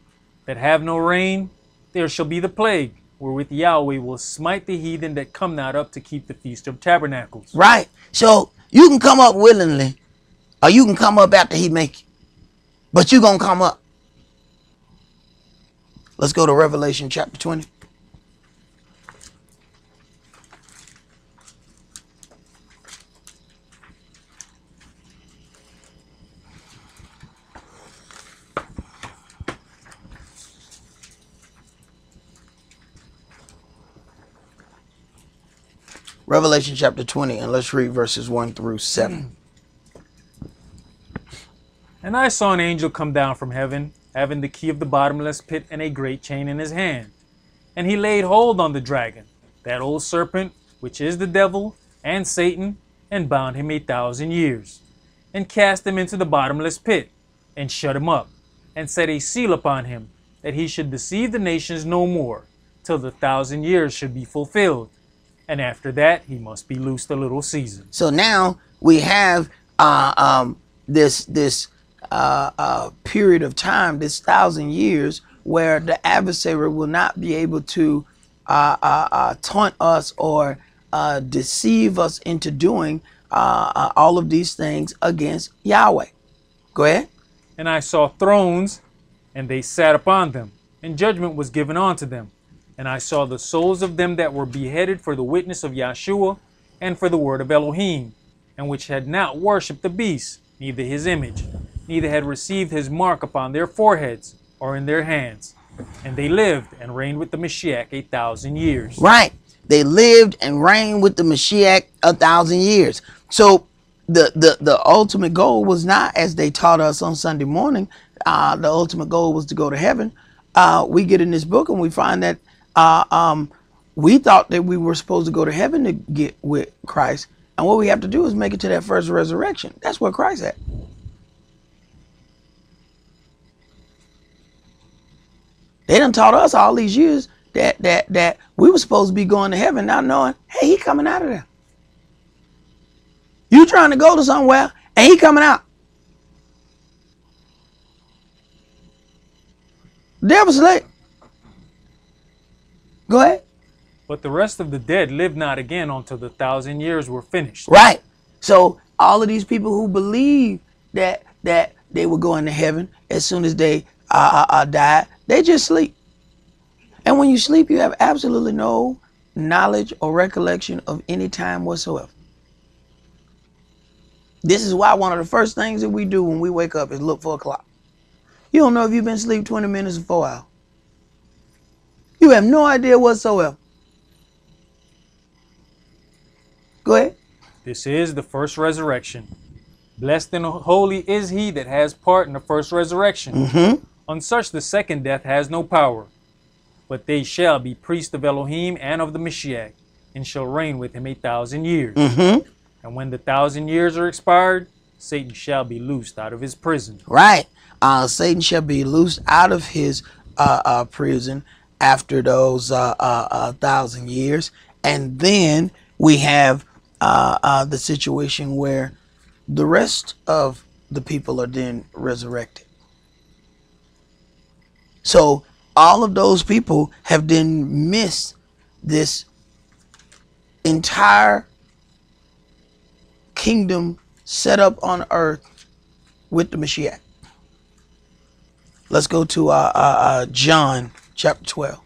that have no rain, there shall be the plague, wherewith Yahweh will smite the heathen that come not up to keep the Feast of Tabernacles. Right. So you can come up willingly, or you can come up after he make you. But you're going to come up. Let's go to Revelation chapter 20. Revelation chapter 20, and let's read verses 1 through 7. And I saw an angel come down from heaven, having the key of the bottomless pit and a great chain in his hand. And he laid hold on the dragon, that old serpent, which is the devil and Satan, and bound him 1,000 years, and cast him into the bottomless pit, and shut him up, and set a seal upon him, that he should deceive the nations no more, till the 1,000 years should be fulfilled. And after that, he must be loosed a little season. So now we have this period of time, this 1,000 years, where the adversary will not be able to taunt us or deceive us into doing all of these things against Yahweh. Go ahead. And I saw thrones, and they sat upon them, and judgment was given unto them. And I saw the souls of them that were beheaded for the witness of Yahshua, and for the word of Elohim, and which had not worshipped the beast, neither his image, neither had received his mark upon their foreheads or in their hands. And they lived and reigned with the Mashiach 1,000 years. Right. They lived and reigned with the Mashiach 1,000 years. So the ultimate goal was not, as they taught us on Sunday morning, the ultimate goal was to go to heaven. We get in this book and we find that we thought that we were supposed to go to heaven to get with Christ. And what we have to do is make it to that first resurrection. That's where Christ at. They done taught us all these years that we were supposed to be going to heaven, not knowing, hey, he coming out of there. You trying to go to somewhere and he coming out. Devil's late. Go ahead. But the rest of the dead lived not again until the 1,000 years were finished. Right. So all of these people who believe that they were going to heaven as soon as they died, they just sleep. And when you sleep, you have absolutely no knowledge or recollection of any time whatsoever. This is why one of the first things that we do when we wake up is look for a clock. You don't know if you've been asleep 20 minutes or 4 hours. You have no idea whatsoever. Go ahead. This is the first resurrection. Blessed and holy is he that has part in the first resurrection. On such the second death has no power. But they shall be priests of Elohim and of the Mashiach, and shall reign with him 1,000 years. And when the 1,000 years are expired, Satan shall be loosed out of his prison. Right. Satan shall be loosed out of his prison after those 1,000 years. And then we have the situation where the rest of the people are then resurrected. So all of those people have then missed this entire kingdom set up on earth with the Mashiach. Let's go to John chapter 12.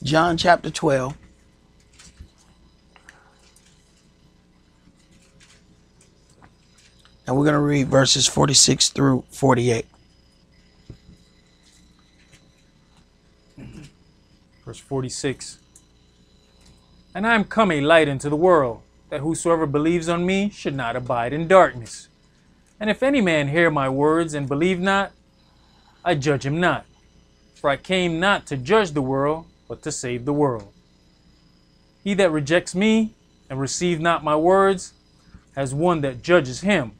John chapter 12. And we're going to read verses 46 through 48. Verse 46. And I am come a light into the world, that whosoever believes on me should not abide in darkness. And if any man hear my words and believe not, I judge him not. For I came not to judge the world, but to save the world. He that rejects me and receive not my words has one that judges him.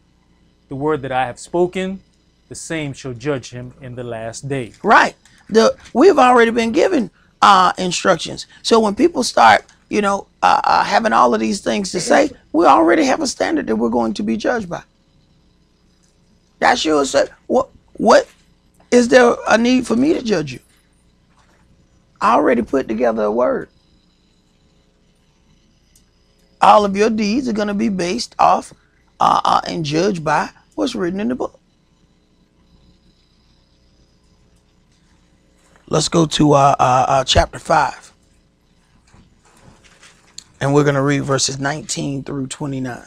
The word that I have spoken, the same shall judge him in the last day. Right. We've already been given instructions. So when people start, having all of these things to say, we already have a standard that we're going to be judged by. Yahshua said, what is there a need for me to judge you? I already put together a word. All of your deeds are going to be based off and judged by what's written in the book. Let's go to chapter 5. And we're going to read verses 19 through 29.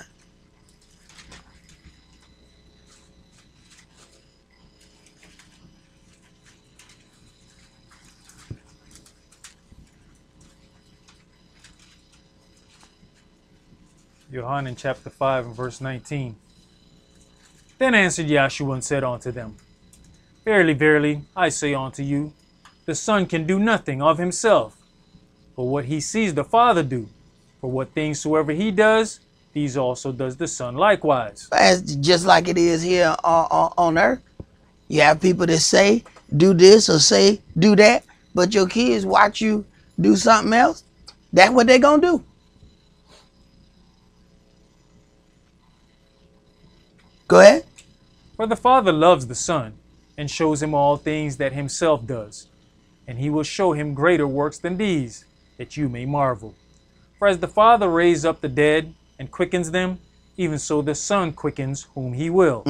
Yohanan chapter 5 and verse 19. Then answered Yahshua and said unto them, Verily, verily, I say unto you, the Son can do nothing of himself, but what he sees the Father do. For what things soever he does, these also does the Son likewise. As just like it is here on earth. You have people that say, do this or say, do that, but your kids watch you do something else. That's what they're going to do. Go ahead. For the Father loves the Son, and shows him all things that himself does. And he will show him greater works than these, that you may marvel. For as the Father raised up the dead, and quickens them, even so the Son quickens whom he will.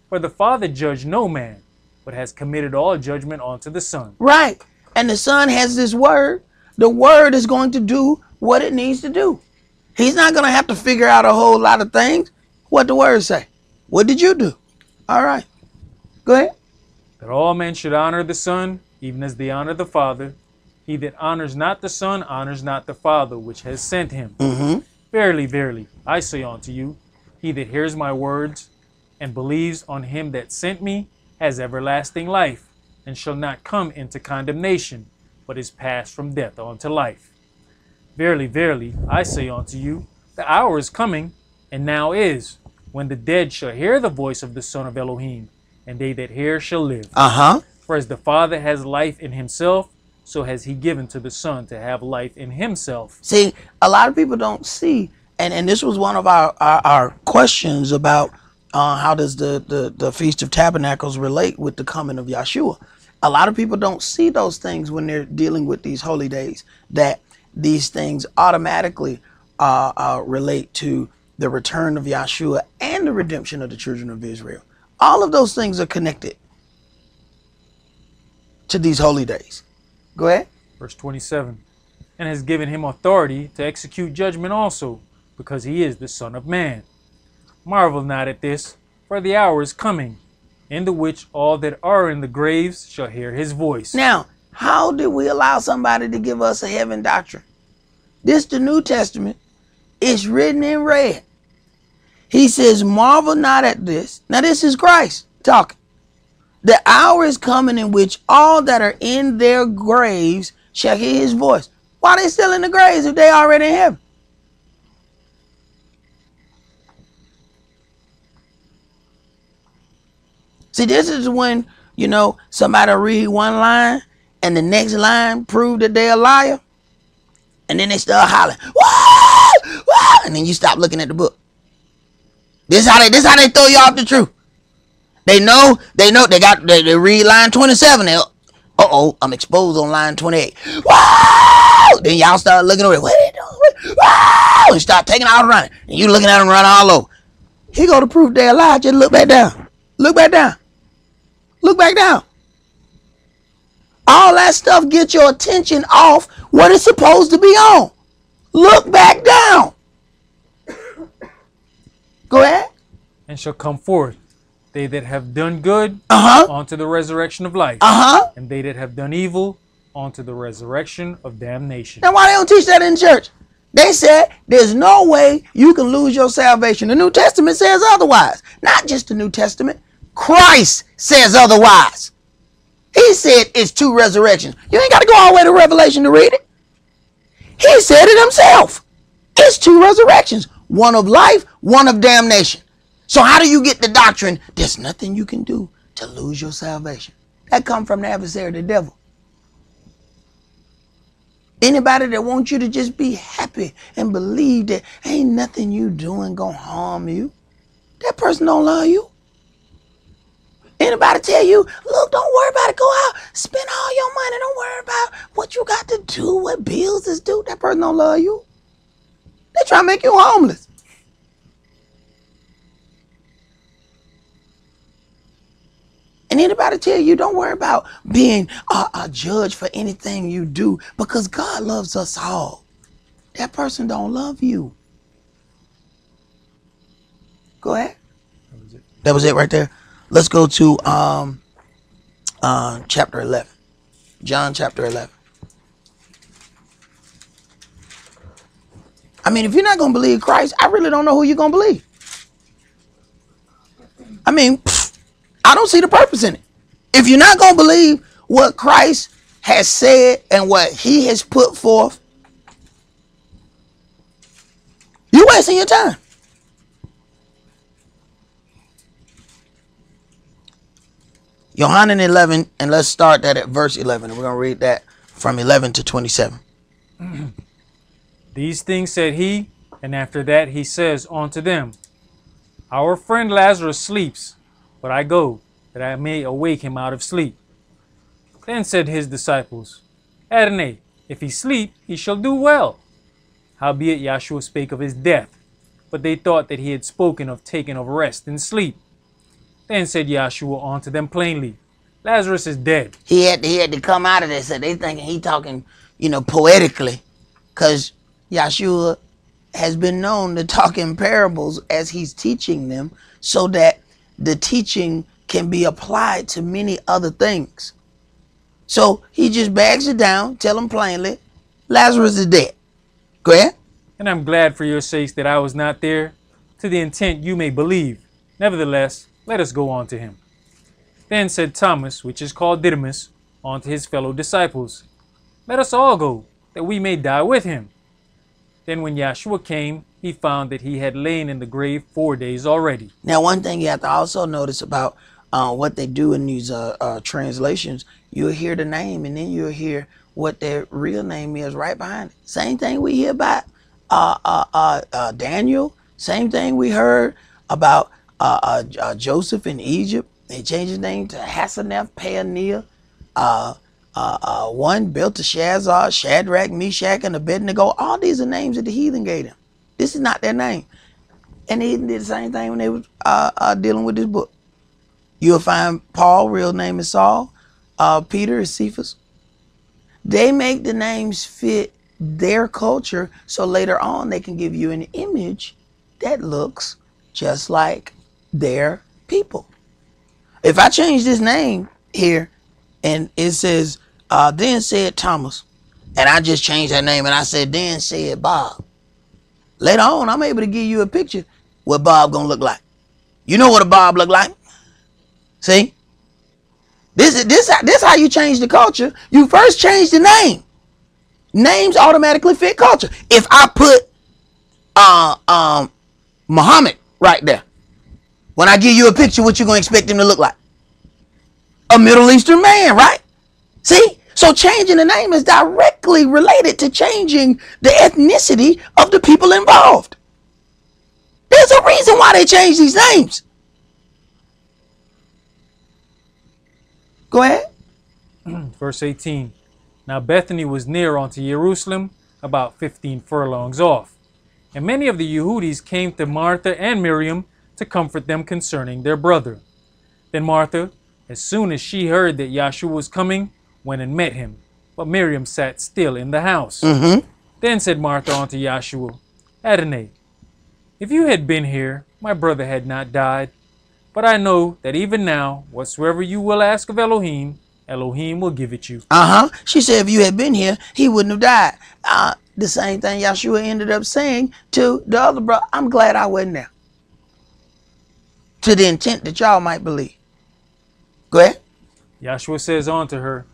For the Father judged no man, but has committed all judgment unto the Son. Right. And the Son has this word. The word is going to do what it needs to do. He's not going to have to figure out a whole lot of things. What the word say? What did you do? All right. Go ahead. That all men should honor the Son, even as they honor the Father. He that honors not the Son honors not the Father which has sent him. Verily, verily, I say unto you, he that hears my words and believes on him that sent me has everlasting life, and shall not come into condemnation, but is passed from death unto life. Verily, verily, I say unto you, the hour is coming, and now is, when the dead shall hear the voice of the Son of Elohim, and they that hear shall live. For as the Father has life in himself, so has he given to the Son to have life in himself. See, a lot of people don't see, and this was one of our questions about how does the Feast of Tabernacles relate with the coming of Yahshua. A lot of people don't see those things when they're dealing with these holy days, that these things automatically relate to the return of Yahshua and the redemption of the children of Israel. All of those things are connected to these holy days. Go ahead. Verse 27. And has given him authority to execute judgment also, because he is the Son of Man. Marvel not at this, for the hour is coming, in the which all that are in the graves shall hear his voice. Now, how did we allow somebody to give us a heaven doctrine? This, the New Testament, is written in red. He says, marvel not at this. Now, this is Christ talking. The hour is coming in which all that are in their graves shall hear his voice. Why are they still in the graves if they already in heaven? See, this is when, you know, somebody read one line and the next line prove that they're a liar. And then they start hollering, wah! Wah! And then you stop looking at the book. This how they throw you off the truth. They read line 27. Uh-oh, I'm exposed on line 28. Wow! Then y'all start looking over it. What are they doing? Wow! And start taking out running. And you looking at them run all over. He go to prove they're alive. Just look back down. Look back down. Look back down. All that stuff gets your attention off what it's supposed to be on. Look back down. Go ahead. And shall come forth they that have done good unto the resurrection of life, and they that have done evil unto the resurrection of damnation. Now, why they don't teach that in church? They said there's no way you can lose your salvation. The New Testament says otherwise. Not just the New Testament. Christ says otherwise. He said it's two resurrections. You ain't got to go all the way to Revelation to read it. He said it himself. It's two resurrections. One of life, one of damnation. So how do you get the doctrine? There's nothing you can do to lose your salvation. That comes from the adversary, the devil. Anybody that wants you to just be happy and believe that ain't nothing you doing gonna harm you, that person don't love you. Anybody tell you, look, don't worry about it, go out, spend all your money, don't worry about what you got to do, what bills is due, that person don't love you. They try to make you homeless. And anybody tell you, don't worry about being a judge for anything you do, because God loves us all. That person don't love you. Go ahead. That was it right there. Let's go to chapter 11. John chapter 11. I mean, if you're not going to believe Christ, I really don't know who you're going to believe. I mean, I don't see the purpose in it. If you're not going to believe what Christ has said and what he has put forth, you're wasting your time. Yohanan 11, and let's start that at verse 11. We're going to read that from 11 to 27. These things said he, and after that he says unto them, Our friend Lazarus sleeps, but I go, that I may awake him out of sleep. Then said his disciples, Adonai, if he sleep, he shall do well. Howbeit Yahshua spake of his death, but they thought that he had spoken of taking of rest and sleep. Then said Yahshua unto them plainly, Lazarus is dead. He had to come out of this. So they thinking he talking, poetically, because Yahshua has been known to talk in parables as he's teaching them, so that the teaching can be applied to many other things. So he just bags it down, tell them plainly, Lazarus is dead. Go ahead. And I'm glad for your sakes that I was not there, to the intent you may believe. Nevertheless, let us go on to him. Then said Thomas, which is called Didymus, unto his fellow disciples, Let us all go, that we may die with him. Then when Yahshua came, he found that he had lain in the grave 4 days already. Now, one thing you have to also notice about what they do in these translations, you'll hear the name, and then you'll hear what their real name is right behind it. Same thing we hear about Daniel. Same thing we heard about Joseph in Egypt. They changed his name to Hasanephh Paneah. One Belteshazzar, Shadrach, Meshach, and Abednego. All these are names that the heathen gave them. This is not their name. And they did the same thing when they was dealing with this book. You'll find Paul, real name is Saul. Peter is Cephas. They make the names fit their culture, so later on they can give you an image that looks just like their people. If I change this name here and it says, then said Thomas, and I just changed that name and I said, then said Bob, later on I'm able to give you a picture what Bob gonna look like. You know what a Bob look like? See? This how you change the culture. You first change the name. Names automatically fit culture. If I put Muhammad right there, when I give you a picture, what you gonna expect him to look like? A Middle Eastern man, right? See? So changing the name is directly related to changing the ethnicity of the people involved. There's a reason why they change these names. Go ahead. Verse 18. Now Bethany was near unto Jerusalem, about 15 furlongs off. And many of the Yehudis came to Martha and Miriam to comfort them concerning their brother. Then Martha, as soon as she heard that Yahshua was coming, went and met him. But Miriam sat still in the house. Then said Martha unto Yahshua, Adonai, if you had been here, my brother had not died. But I know that even now, whatsoever you will ask of Elohim, Elohim will give it you. She said if you had been here, he wouldn't have died. The same thing Yahshua ended up saying to the other brother. I'm glad I wasn't there. To the intent that y'all might believe. Go ahead. Yahshua says unto her,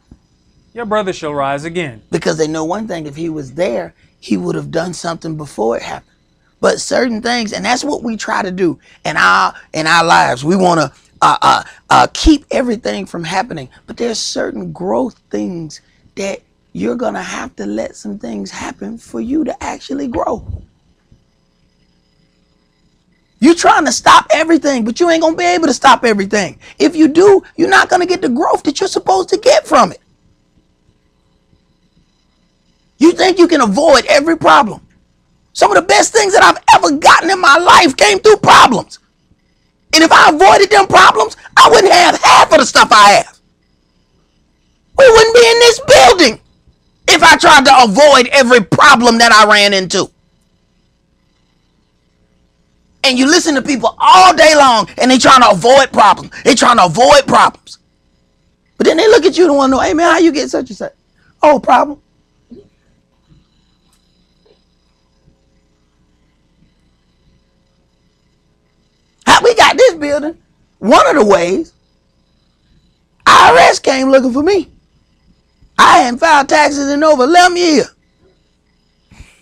your brother shall rise again. Because they know one thing, if he was there, he would have done something before it happened. But certain things, and that's what we try to do in our lives. We want to keep everything from happening. But there's certain growth things that you're going to have to let some things happen for you to actually grow. You're trying to stop everything, but you ain't going to be able to stop everything. If you do, you're not going to get the growth that you're supposed to get from it. You think you can avoid every problem. Some of the best things that I've ever gotten in my life came through problems. And if I avoided them problems, I wouldn't have half of the stuff I have. We wouldn't be in this building if I tried to avoid every problem that I ran into. And you listen to people all day long and they trying to avoid problems. They trying to avoid problems. But then they look at you and want to know, hey man, how you get such and such? Oh, problem. How we got this building? One of the ways, IRS came looking for me. I hadn't filed taxes in over 11 years.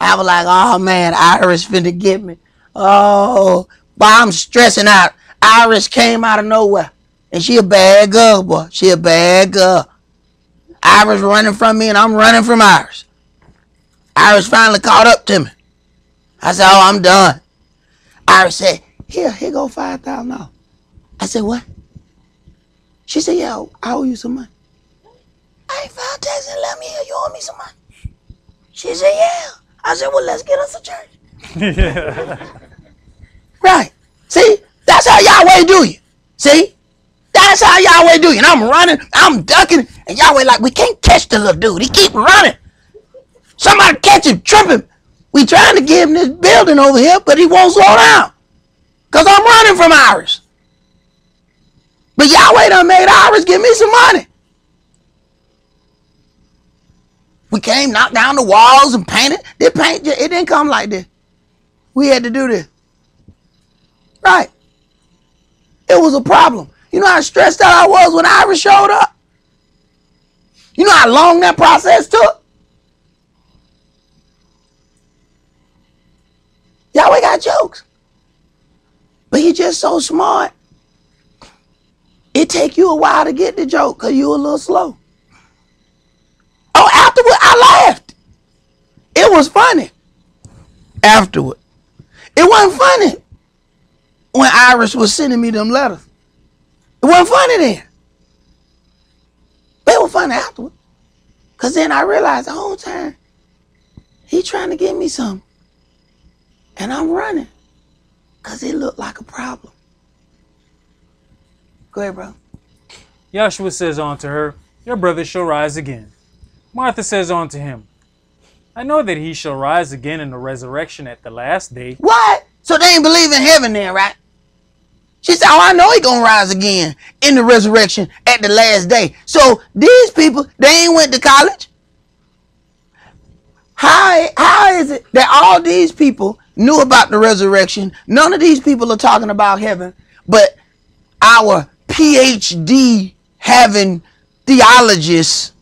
I was like, oh man, IRS finna get me. Oh, but I'm stressing out. Iris came out of nowhere. And she a bad girl, boy. She a bad girl. Iris running from me and I'm running from Iris. Iris finally caught up to me. I said, oh, I'm done. Iris said, here go $5,000. I said, what? She said, yeah, I owe you some money. I ain't filed taxes in 11 years. You owe me some money. She said, yeah. I said, well, let's get us a church. Yeah. Right. See? That's how Yahweh do you. See? That's how Yahweh do you. And I'm running, I'm ducking, and Yahweh like, we can't catch the little dude. He keep running. Somebody catch him, trip him. We trying to give him this building over here, but he won't slow down. Because I'm running from Iris. But Yahweh done made Iris give me some money. We came, knocked down the walls and painted. It didn't come like this. We had to do this. Right. It was a problem. You know how stressed out I was when Iris showed up? You know how long that process took? Yahweh got jokes. But he just so smart. It take you a while to get the joke because you a little slow. Oh, afterward, I laughed. It was funny. Afterward. It wasn't funny when Iris was sending me them letters. It wasn't funny then. But it was funny afterward. Because then I realized the whole time, he trying to get me something. And I'm running. Because it looked like a problem. Go ahead, bro. Yahshua says unto her, your brother shall rise again. Martha says unto him, I know that he shall rise again in the resurrection at the last day. What? So they ain't believe in heaven then, right? She said, oh, I know he gonna rise again in the resurrection at the last day. So these people, they ain't went to college. How is it that all these people knew about the resurrection? None of these people are talking about heaven, but our PhD having theologians,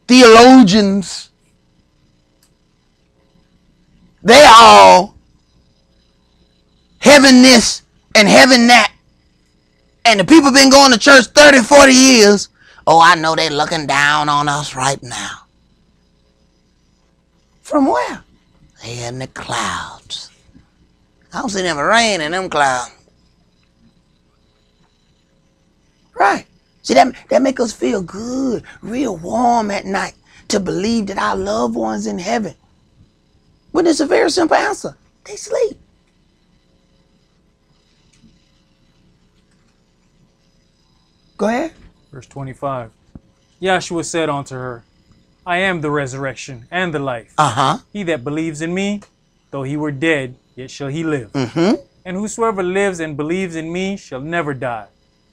theologians, they all heaven this and heaven that. And the people been going to church 30, 40 years. Oh, I know they looking down on us right now. From where? They in the clouds. I don't see them rain in them clouds. Right. See, that make us feel good, real warm at night to believe that our loved ones in heaven. But it's a very simple answer. They sleep. Go ahead. Verse 25. Yahshua said unto her, I am the resurrection and the life. He that believes in me, though he were dead, yet shall he live. And whosoever lives and believes in me shall never die.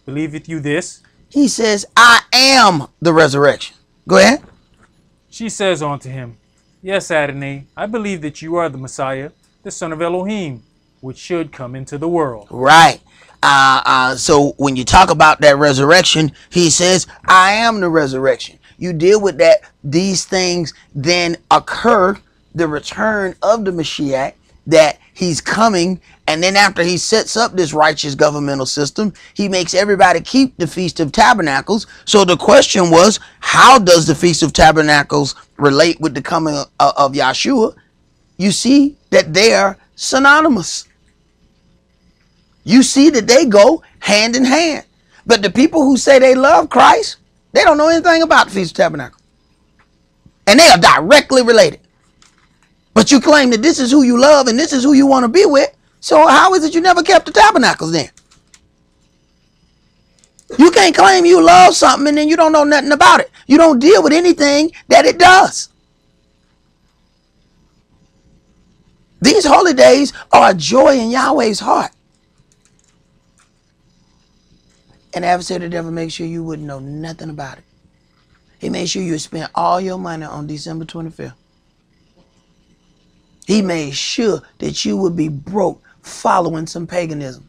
Believeth you this? He says, I am the resurrection. Go ahead. She says unto him, Yes, Adonai, I believe that you are the Messiah, the son of Elohim, which should come into the world. Right. So when you talk about that resurrection, he says, I am the resurrection. You deal with that, these things then occur, the return of the Mashiach, that he's coming, and then after he sets up this righteous governmental system, he makes everybody keep the Feast of Tabernacles. So the question was, how does the Feast of Tabernacles relate with the coming of Yahshua? You see that they are synonymous. You see that they go hand in hand. But the people who say they love Christ, they don't know anything about the Feast of Tabernacles. And they are directly related. But you claim that this is who you love and this is who you want to be with. So how is it you never kept the tabernacles then? You can't claim you love something and then you don't know nothing about it. You don't deal with anything that it does. These holy days are a joy in Yahweh's heart. And the adversary of the devil makes sure you wouldn't know nothing about it. He made sure you spent all your money on December 25th. He made sure that you would be broke following some paganism.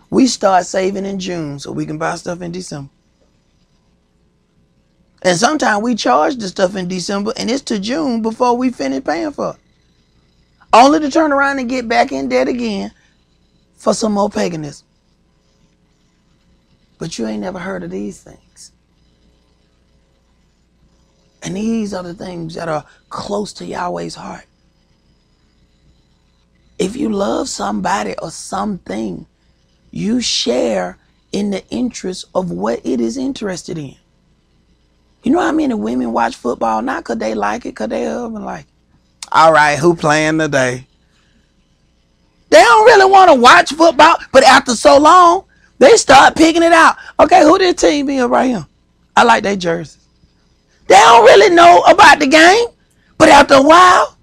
We start saving in June so we can buy stuff in December. And sometimes we charge the stuff in December and it's to June before we finish paying for it. Only to turn around and get back in debt again for some more paganism. But you ain't never heard of these things. And these are the things that are close to Yahweh's heart. If you love somebody or something, you share in the interest of what it is interested in. You know how many women watch football? Not because they like it, because their husband like it. All right, who playing today? They don't really want to watch football, but after so long, they start picking it out. Okay, who this team is right here? I like their jerseys. They don't really know about the game, but after a while,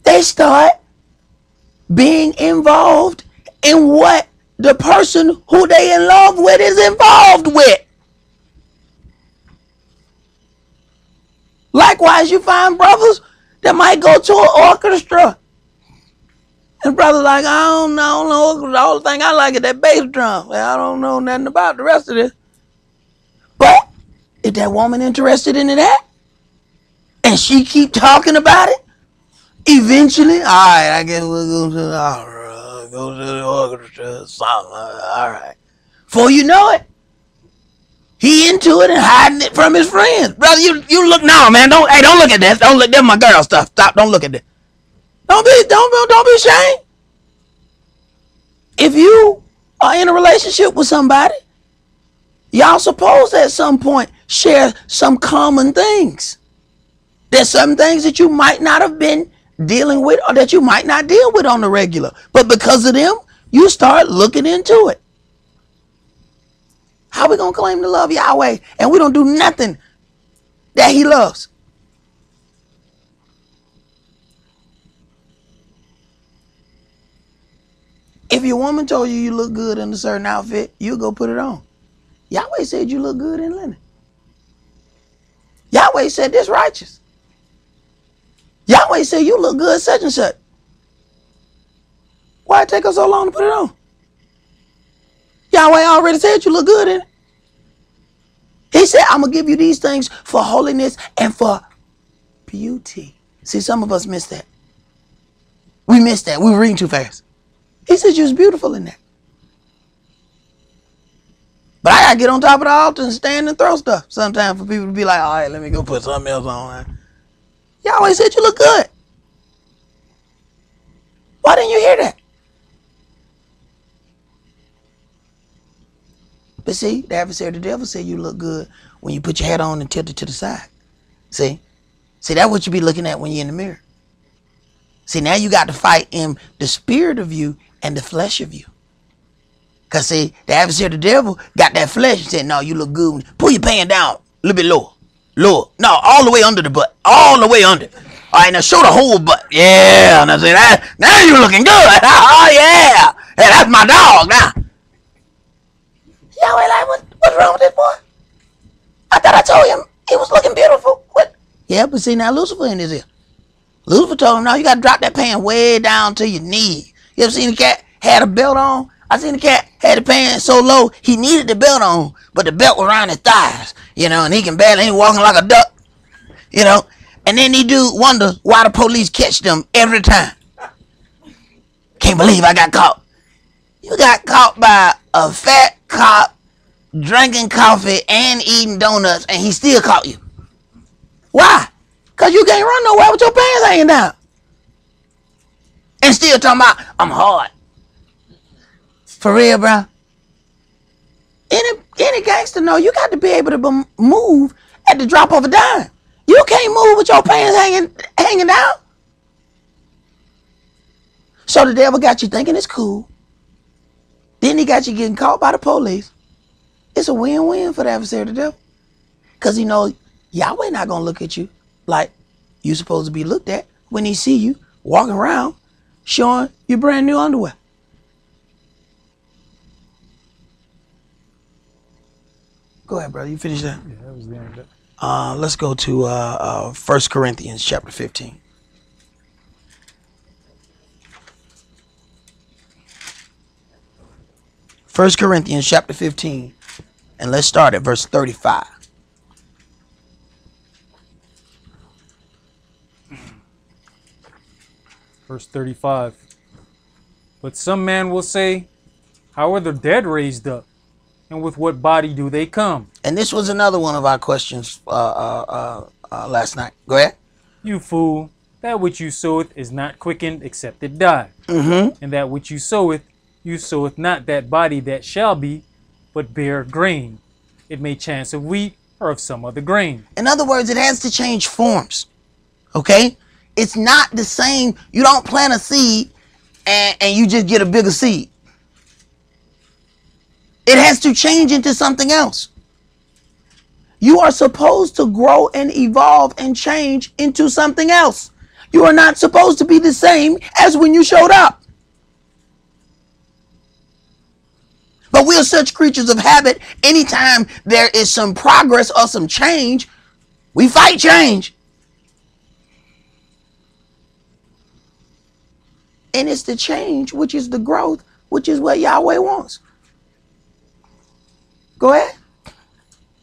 they start being involved in what the person who they in love with is involved with. Likewise, you find brothers that might go to an orchestra. And brothers like, I don't know. The only thing I like is that bass drum. I don't know nothing about the rest of this. But if that woman interested in that, and she keep talking about it, eventually, all right, I guess we'll go to the orchestra song. All right. Before you know it, he into it and hiding it from his friends. Brother, you look now, man. Don't look at this. Don't look. That's my girl stuff. Stop. Don't look at this. Don't be ashamed. If you are in a relationship with somebody, y'all supposed to at some point share some common things. There's some things that you might not have been dealing with or that you might not deal with on the regular. But because of them, you start looking into it. How we going to claim to love Yahweh and we don't do nothing that he loves? If your woman told you you look good in a certain outfit, you'll go put it on. Yahweh said you look good in linen. Yahweh said this righteous. Yahweh said you look good such and such. Why it take us so long to put it on? Yahweh already said you look good in it. He said, I'm going to give you these things for holiness and for beauty. See, some of us miss that. We missed that. We were reading too fast. He said you was beautiful in that. But I got to get on top of the altar and stand and throw stuff sometimes for people to be like, all right, let me go put something else on. Yahweh said you look good. Why didn't you hear that? But see, the adversary of the devil said you look good when you put your hat on and tilt it to the side. See, that's what you be looking at when you're in the mirror. See, now you got to fight in the spirit of you and the flesh of you. Because see, the adversary of the devil got that flesh and said, no, you look good. Pull your pants down a little bit lower. Lower. No, all the way under the butt. All the way under. All right, now show the whole butt. Yeah. Now see that. Now you looking good. Oh, yeah. Hey, that's my dog now. Yahweh like, what's wrong with this boy? I thought I told him he was looking beautiful. What? Yeah, but see, now Lucifer in his ear. Lucifer told him, no, you got to drop that pants way down to your knee. You ever seen the cat had a belt on? I seen the cat had the pants so low, he needed the belt on, but the belt was around his thighs, and he can barely, he walking like a duck, And then he do wonder why the police catch them every time. Can't believe I got caught. You got caught by a fat cop drinking coffee and eating donuts, and he still caught you. Why? Because you can't run nowhere with your pants hanging down. And still talking about, I'm hard. For real, bro. Any gangster know you got to be able to move at the drop of a dime. You can't move with your pants hanging down. So the devil got you thinking it's cool. Then he got you getting caught by the police. It's a win-win for the adversary of the devil. Because he knows Yahweh not going to look at you like you supposed to be looked at when he see you walking around showing your brand new underwear. Go ahead, brother. You finish that? Yeah, that was the end of it. Let's go to 1 Corinthians chapter 15. First Corinthians chapter 15, and let's start at verse 35. Verse 35. But some man will say, how are the dead raised up? And with what body do they come? And this was another one of our questions last night. Go ahead. You fool, that which you soweth is not quickened except it die. And that which you soweth not that body that shall be, but bare grain. It may chance of wheat or of some other grain. In other words, it has to change forms. Okay? It's not the same. You don't plant a seed and you just get a bigger seed. It has to change into something else. You are supposed to grow and evolve and change into something else. You are not supposed to be the same as when you showed up. But we are such creatures of habit. Anytime there is some progress or some change, we fight change. And it's the change, which is the growth, which is what Yahweh wants. Go ahead.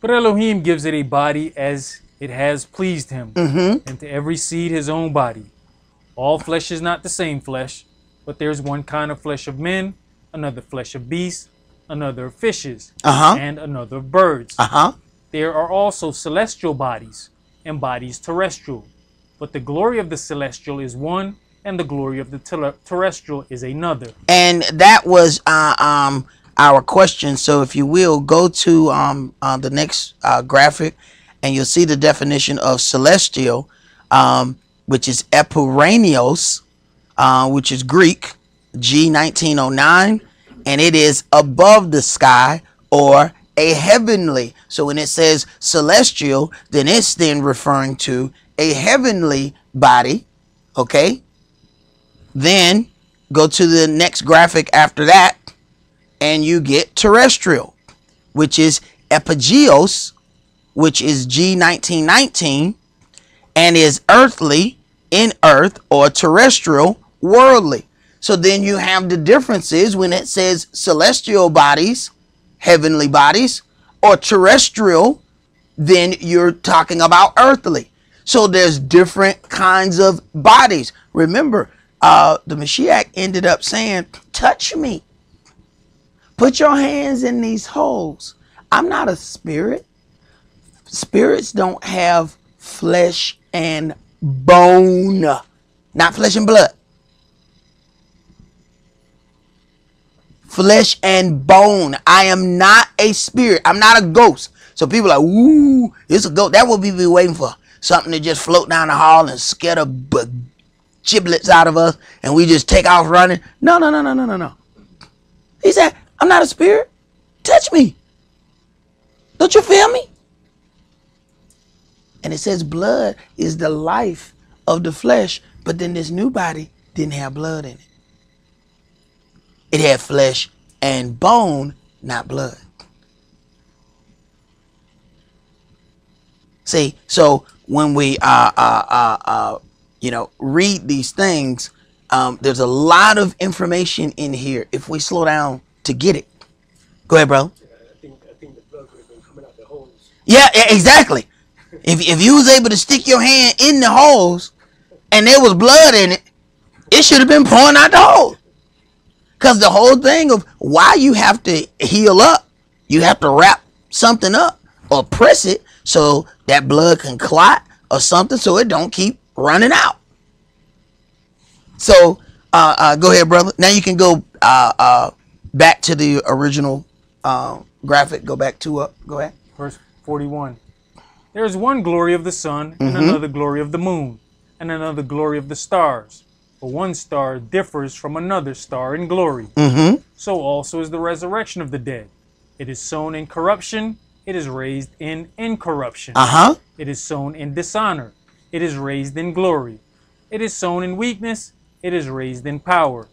But Elohim gives it a body as it has pleased him, and to every seed his own body. All flesh is not the same flesh, but there's one kind of flesh of men, another flesh of beasts, another of fishes, and another of birds. There are also celestial bodies and bodies terrestrial, but the glory of the celestial is one, and the glory of the terrestrial is another. And that was our question. So if you will, go to the next graphic, and you'll see the definition of celestial, which is epuranios, which is Greek, G1909, and it is above the sky or a heavenly. So when it says celestial, then it's then referring to a heavenly body. Okay. Then Go to the next graphic after that, and you get terrestrial, which is epigeos, which is G1919, and is earthly, in earth, or terrestrial, worldly. So then you have the differences when it says celestial bodies, heavenly bodies, or terrestrial, then you're talking about earthly. So there's different kinds of bodies. Remember, the Mashiach ended up saying, touch me. Put your hands in these holes. I'm not a spirit. Spirits don't have flesh and bone, not flesh and blood. Flesh and bone. I am not a spirit. I'm not a ghost. So people are like, ooh, it's a ghost. That would be waiting for something to just float down the hall and scare the giblets out of us, and we just take off running. No, no, no, no, no, no, no. He said, I'm not a spirit. Touch me. Don't you feel me? And it says blood is the life of the flesh, but then this new body didn't have blood in it. It had flesh and bone, not blood. See, so when we read these things, there's a lot of information in here if we slow down to get it. Go ahead, bro. I think the blood could have been coming out the holes. Yeah, exactly. If you was able to stick your hand in the holes and there was blood in it, it should have been pouring out the hole. Because the whole thing of why you have to heal up, you have to wrap something up or press it so that blood can clot or something so it don't keep running out. So go ahead, brother. Now you can go back to the original graphic. Go back to up. Go ahead. Verse 41. There is one glory of the sun, and another glory of the moon, and another glory of the stars. For one star differs from another star in glory. So also is the resurrection of the dead. It is sown in corruption, it is raised in incorruption. It is sown in dishonor, it is raised in glory. It is sown in weakness, it is raised in power.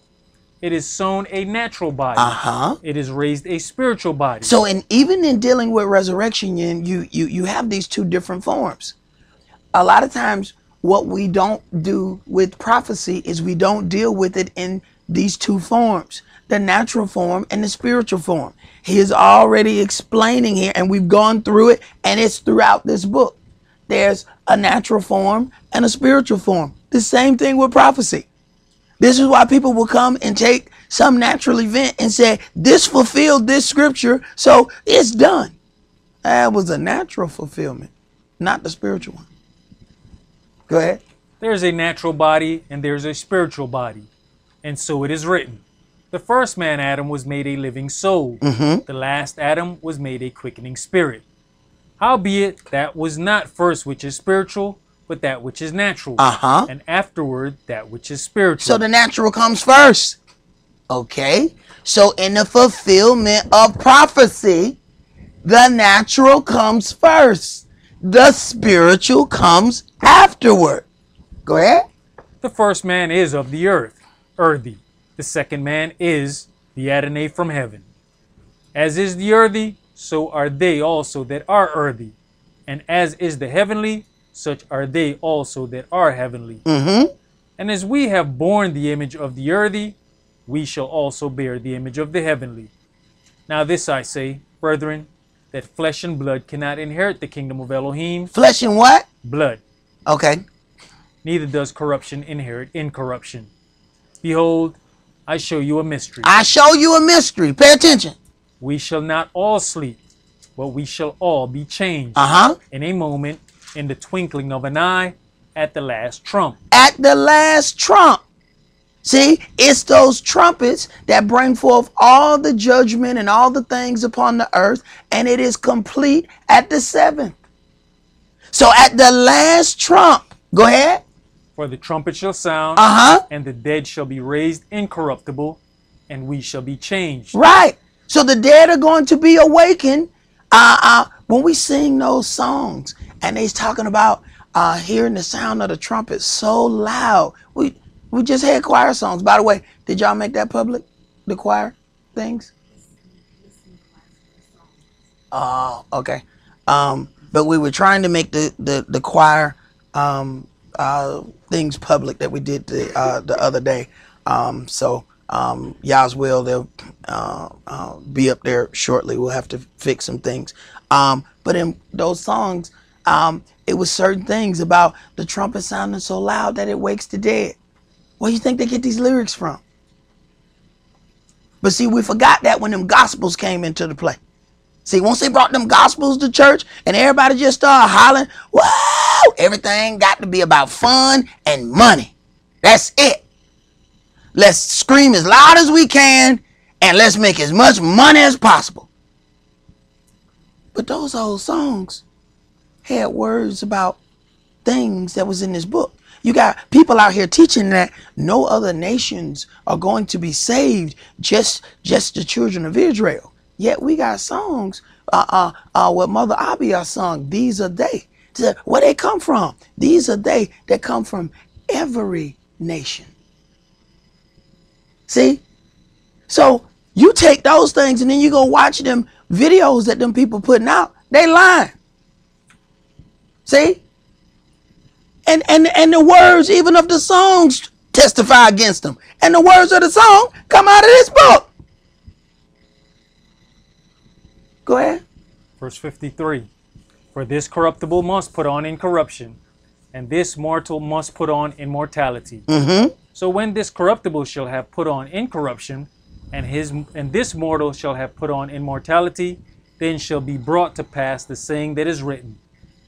It is sown a natural body. It is raised a spiritual body. So even in dealing with resurrection, you have these two different forms. A lot of times what we don't do with prophecy is we don't deal with it in these two forms, the natural form and the spiritual form. He is already explaining here, and we've gone through it, and it's throughout this book. There's a natural form and a spiritual form. The same thing with prophecy. This is why people will come and take some natural event and say, this fulfilled this scripture, so it's done. That was a natural fulfillment, not the spiritual one. Go ahead. There's a natural body and there's a spiritual body. And so it is written. The first man, Adam, was made a living soul. The last Adam was made a quickening spirit. Howbeit, that was not first which is spiritual, but that which is natural. And afterward, that which is spiritual. So the natural comes first. Okay. So in the fulfillment of prophecy, the natural comes first. The spiritual comes afterward. Go ahead. The first man is of the earth, earthy. The second man is the Adonai from heaven. As is the earthy, so are they also that are earthy. And as is the heavenly, such are they also that are heavenly. And as we have borne the image of the earthy, we shall also bear the image of the heavenly. Now this I say, brethren, that flesh and blood cannot inherit the kingdom of Elohim. Flesh and what? Blood. Okay. Neither does corruption inherit incorruption. Behold, I show you a mystery. I show you a mystery. Pay attention. We shall not all sleep, but we shall all be changed. In a moment, in the twinkling of an eye, at the last trump. At the last trump. See, it's those trumpets that bring forth all the judgment and all the things upon the earth, and it is complete at the seventh. So at the last trump, go ahead. For the trumpet shall sound, and the dead shall be raised incorruptible, and we shall be changed. Right. So the dead are going to be awakened. When we sing those songs, and they's talking about hearing the sound of the trumpet so loud, we We just had choir songs. By the way, did y'all make that public? The choir things? Oh, okay. But we were trying to make the choir things public that we did the other day. Y'all's will, they'll be up there shortly. We'll have to fix some things. But in those songs, it was certain things about the trumpet sounding so loud that it wakes the dead. Where do you think they get these lyrics from? But see, we forgot that when them gospels came into the play. See, once they brought them gospels to church and everybody just started hollering, whoa, everything got to be about fun and money. That's it. Let's scream as loud as we can and let's make as much money as possible. But those old songs had words about things that was in this book. You got people out here teaching that no other nations are going to be saved, just the children of Israel. Yet we got songs, what Mother Abia sung, these are they. Where they come from? These are they that come from every nation. See? So you take those things and then you go watch them videos that them people putting out. They lying. See? And the words even of the songs testify against them. And the words of the song come out of this book. Go ahead. Verse 53. For this corruptible must put on incorruption, and this mortal must put on immortality. So when this corruptible shall have put on incorruption, and this mortal shall have put on immortality, then shall be brought to pass the saying that is written,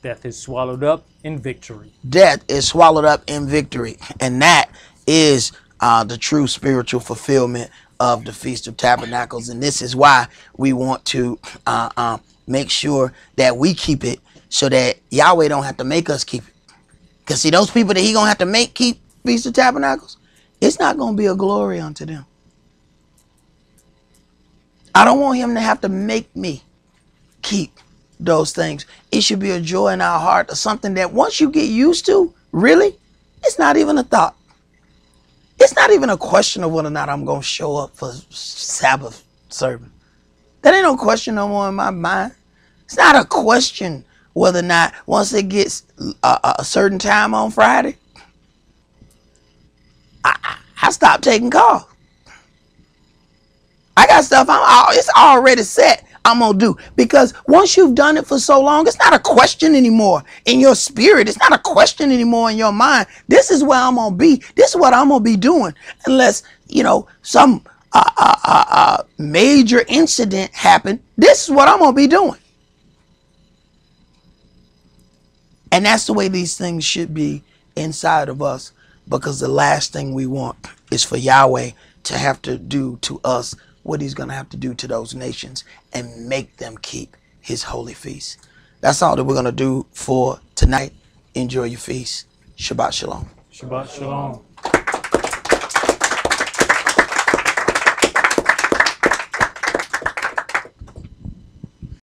death is swallowed up in victory. Death is swallowed up in victory. And that is the true spiritual fulfillment of the Feast of Tabernacles. And this is why we want to make sure that we keep it so that Yahweh don't have to make us keep it. Because see, those people that he going to have to make keep Feast of Tabernacles, it's not going to be a glory unto them. I don't want him to have to make me keep those things. It should be a joy in our heart, or something that once you get used to, really, it's not even a thought. It's not even a question of whether or not I'm going to show up for Sabbath service. That ain't no question no more in my mind. It's not a question whether or not once it gets a certain time on Friday, I stop taking calls. I got stuff it's already set I'm going to do. Because once you've done it for so long, it's not a question anymore in your spirit. It's not a question anymore in your mind. This is where I'm going to be. This is what I'm going to be doing. Unless, you know, some major incident happened. This is what I'm going to be doing. And that's the way these things should be inside of us. Because the last thing we want is for Yahweh to have to do to us what he's going to have to do to those nations and make them keep his holy feast. That's all that we're going to do for tonight. Enjoy your feast. Shabbat shalom. Shabbat shalom.